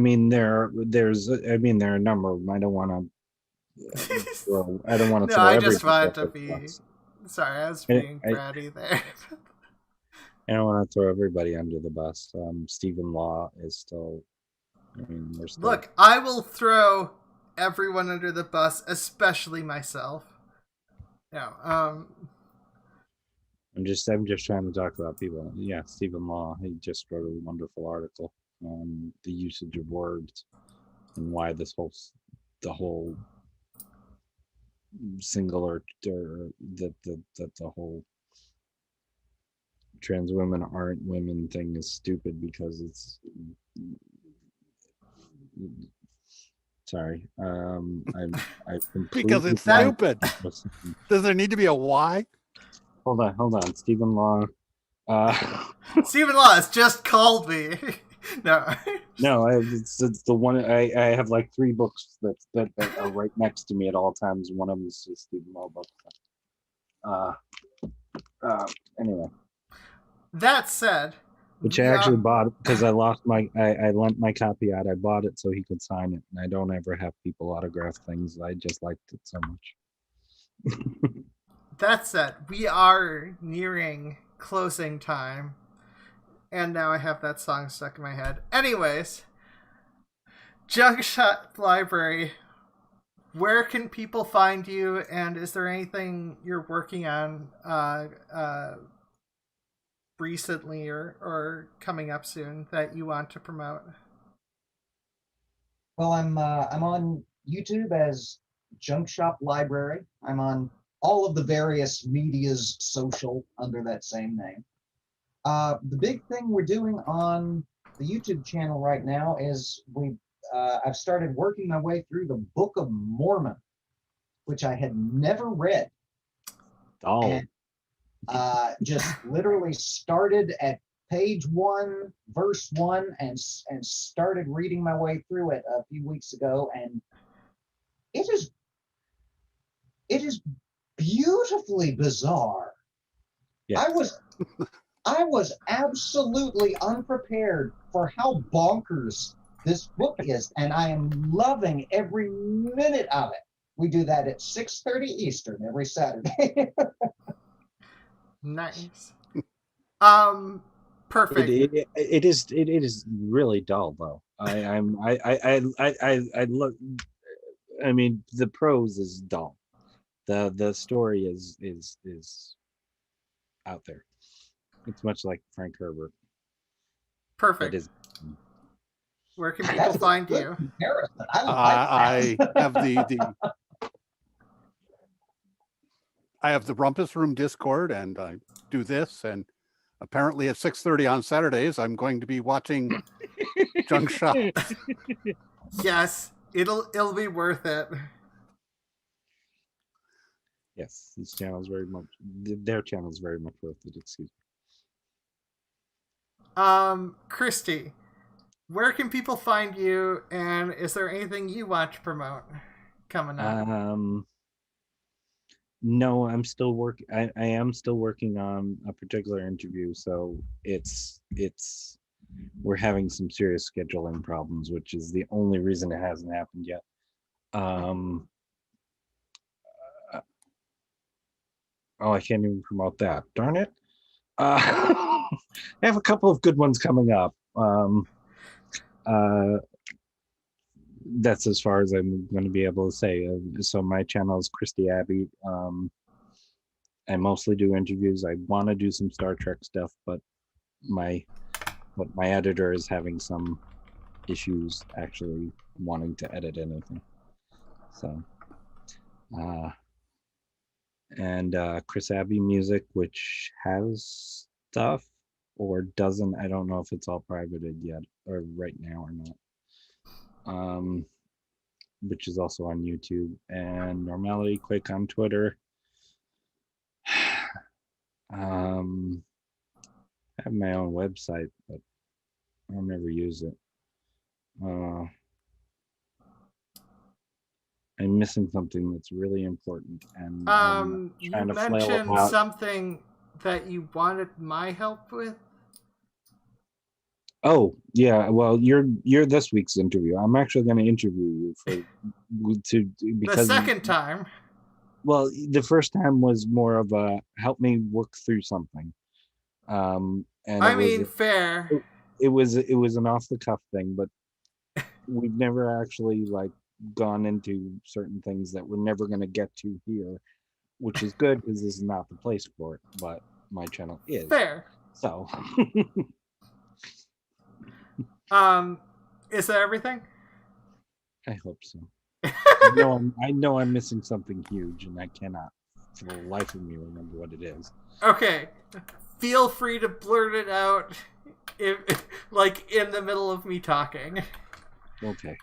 mean, there are a number of them. I don't want to. I don't want to No, throw I just everybody wanted to under the be. bus. Sorry, I was being bratty there. I don't want to throw everybody under the bus. Stephen Law is still. We're still. Look, I will throw everyone under the bus, especially myself. No, I'm just trying to talk about people. Yeah, Stephen Law. He just wrote a wonderful article on the usage of words and why the whole singular or that the whole trans women aren't women thing is stupid because it's. Sorry, I Because it's That- stupid. Does there need to be a why? Hold on, Stephen Law. Stephen Law has just called me. No. No, it's the one. I have like 3 books that are right next to me at all times. One of them is a Stephen Law book. Anyway. That said, Which I actually bought because I lost I lent my copy out. I bought it so he could sign it, and I don't ever have people autograph things. I just liked it so much. That said, we are nearing closing time. And now I have that song stuck in my head. Anyways, Junkshop Library, where can people find you? And is there anything you're working on recently or coming up soon that you want to promote? Well, I'm on YouTube as Junkshop Library. I'm on all of the various medias social under that same name. The big thing we're doing on the YouTube channel right now is I've started working my way through the Book of Mormon, which I had never read. Oh. And, just literally started at page 1, verse 1, and started reading my way through it a few weeks ago, and it is beautifully bizarre. Yeah. I was absolutely unprepared for how bonkers this book is, and I am loving every minute of it. We do that at 6:30 Eastern every Saturday. Nice. Perfect. It is really dull though. I look. I mean, the prose is dull. The story is out there. It's much like Frank Herbert. Perfect. It is. Where can people find you? Comparison. I have I have the Rumpus Room Discord, and I do this. And apparently, at 6:30 on Saturdays, I'm going to be watching Junkshop. Yes, it'll be worth it. Yes, this channel is very much. Their channel is very much worth it. Excuse me. Christy, where can people find you, and is there anything you want to promote coming up? No, I'm still working. I am still working on a particular interview, so we're having some serious scheduling problems, which is the only reason it hasn't happened yet. I can't even promote that. Darn it. I have a couple of good ones coming up. That's as far as I'm going to be able to say. So my channel is Christy Abbey. I mostly do interviews. I want to do some Star Trek stuff, but but my editor is having some issues actually wanting to edit anything. So, and Chris Abbey Music, which has stuff or doesn't. I don't know if it's all privated yet or right now or not. Which is also on YouTube, and Normality, Quake on Twitter. I have my own website, but I'll never use it. I'm missing something that's really important, and I'm You trying to flail mentioned about. something that you wanted my help with. Oh yeah, well you're this week's interview. I'm actually going to interview you because The second time. Well, the first time was more of a help me work through something. And I mean, fair. It was an off the cuff thing, but we've never actually like gone into certain things that we're never going to get to here, which is good because this is not the place for it. But my channel is fair. So, is that everything? I hope so. I know I'm missing something huge, and I cannot, for the life of me, remember what it is. Okay, feel free to blurt it out, like in the middle of me talking. Okay.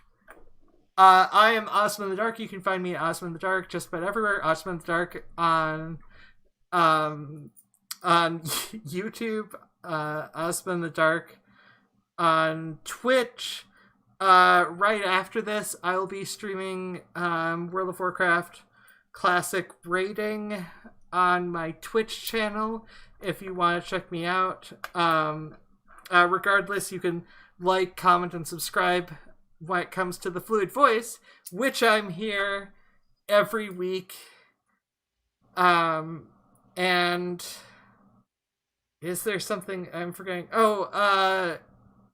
I am Ozma in the Dark. You can find me at Ozma in the Dark just about everywhere. Ozma in the Dark on YouTube. Ozma in the Dark on Twitch. Right after this, I'll be streaming World of Warcraft Classic Raiding on my Twitch channel if you want to check me out. Regardless, you can like, comment, and subscribe when it comes to the Fluid Voice, which I'm here every week. And is there something I'm forgetting?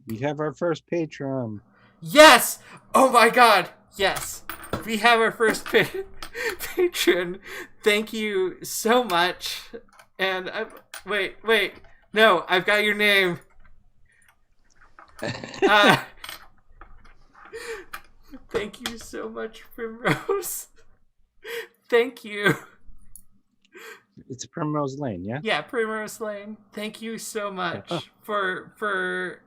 We have our first Patreon. Yes! Oh my god! Yes! We have our first patron. Thank you so much. And wait. No, I've got your name. Thank you so much, Primrose. Thank you. It's Primrose Lane, yeah? Yeah, Primrose Lane. Thank you so much for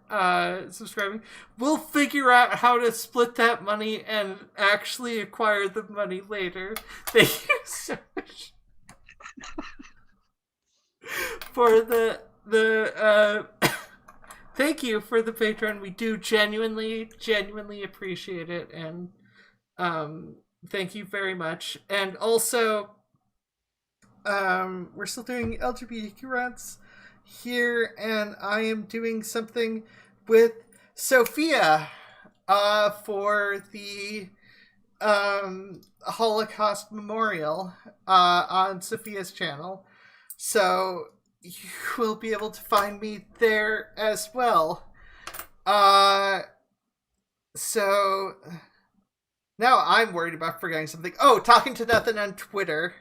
subscribing. We'll figure out how to split that money and actually acquire the money later. Thank you so much for the thank you for the Patreon. We do genuinely appreciate it, and thank you very much. And also, we're still doing LGBTQ runs here, and I am doing something with Sophia for the Holocaust Memorial on Sophia's channel. So you will be able to find me there as well. So now I'm worried about forgetting something. Oh, Talking to Nothing on Twitter.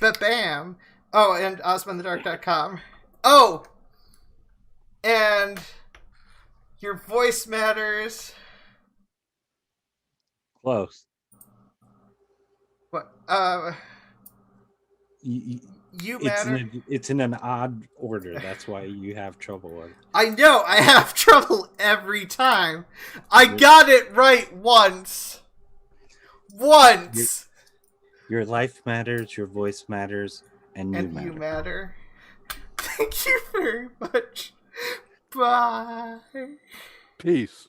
Bam. Oh, and OzmaInTheDark.com. Oh! And Your Voice Matters. Close. What? You matter. It's in an odd order. That's why you have trouble with it. I know. I have trouble every time. I got it right once. Your life matters, your voice matters, and you matter. Thank you very much. Bye. Peace.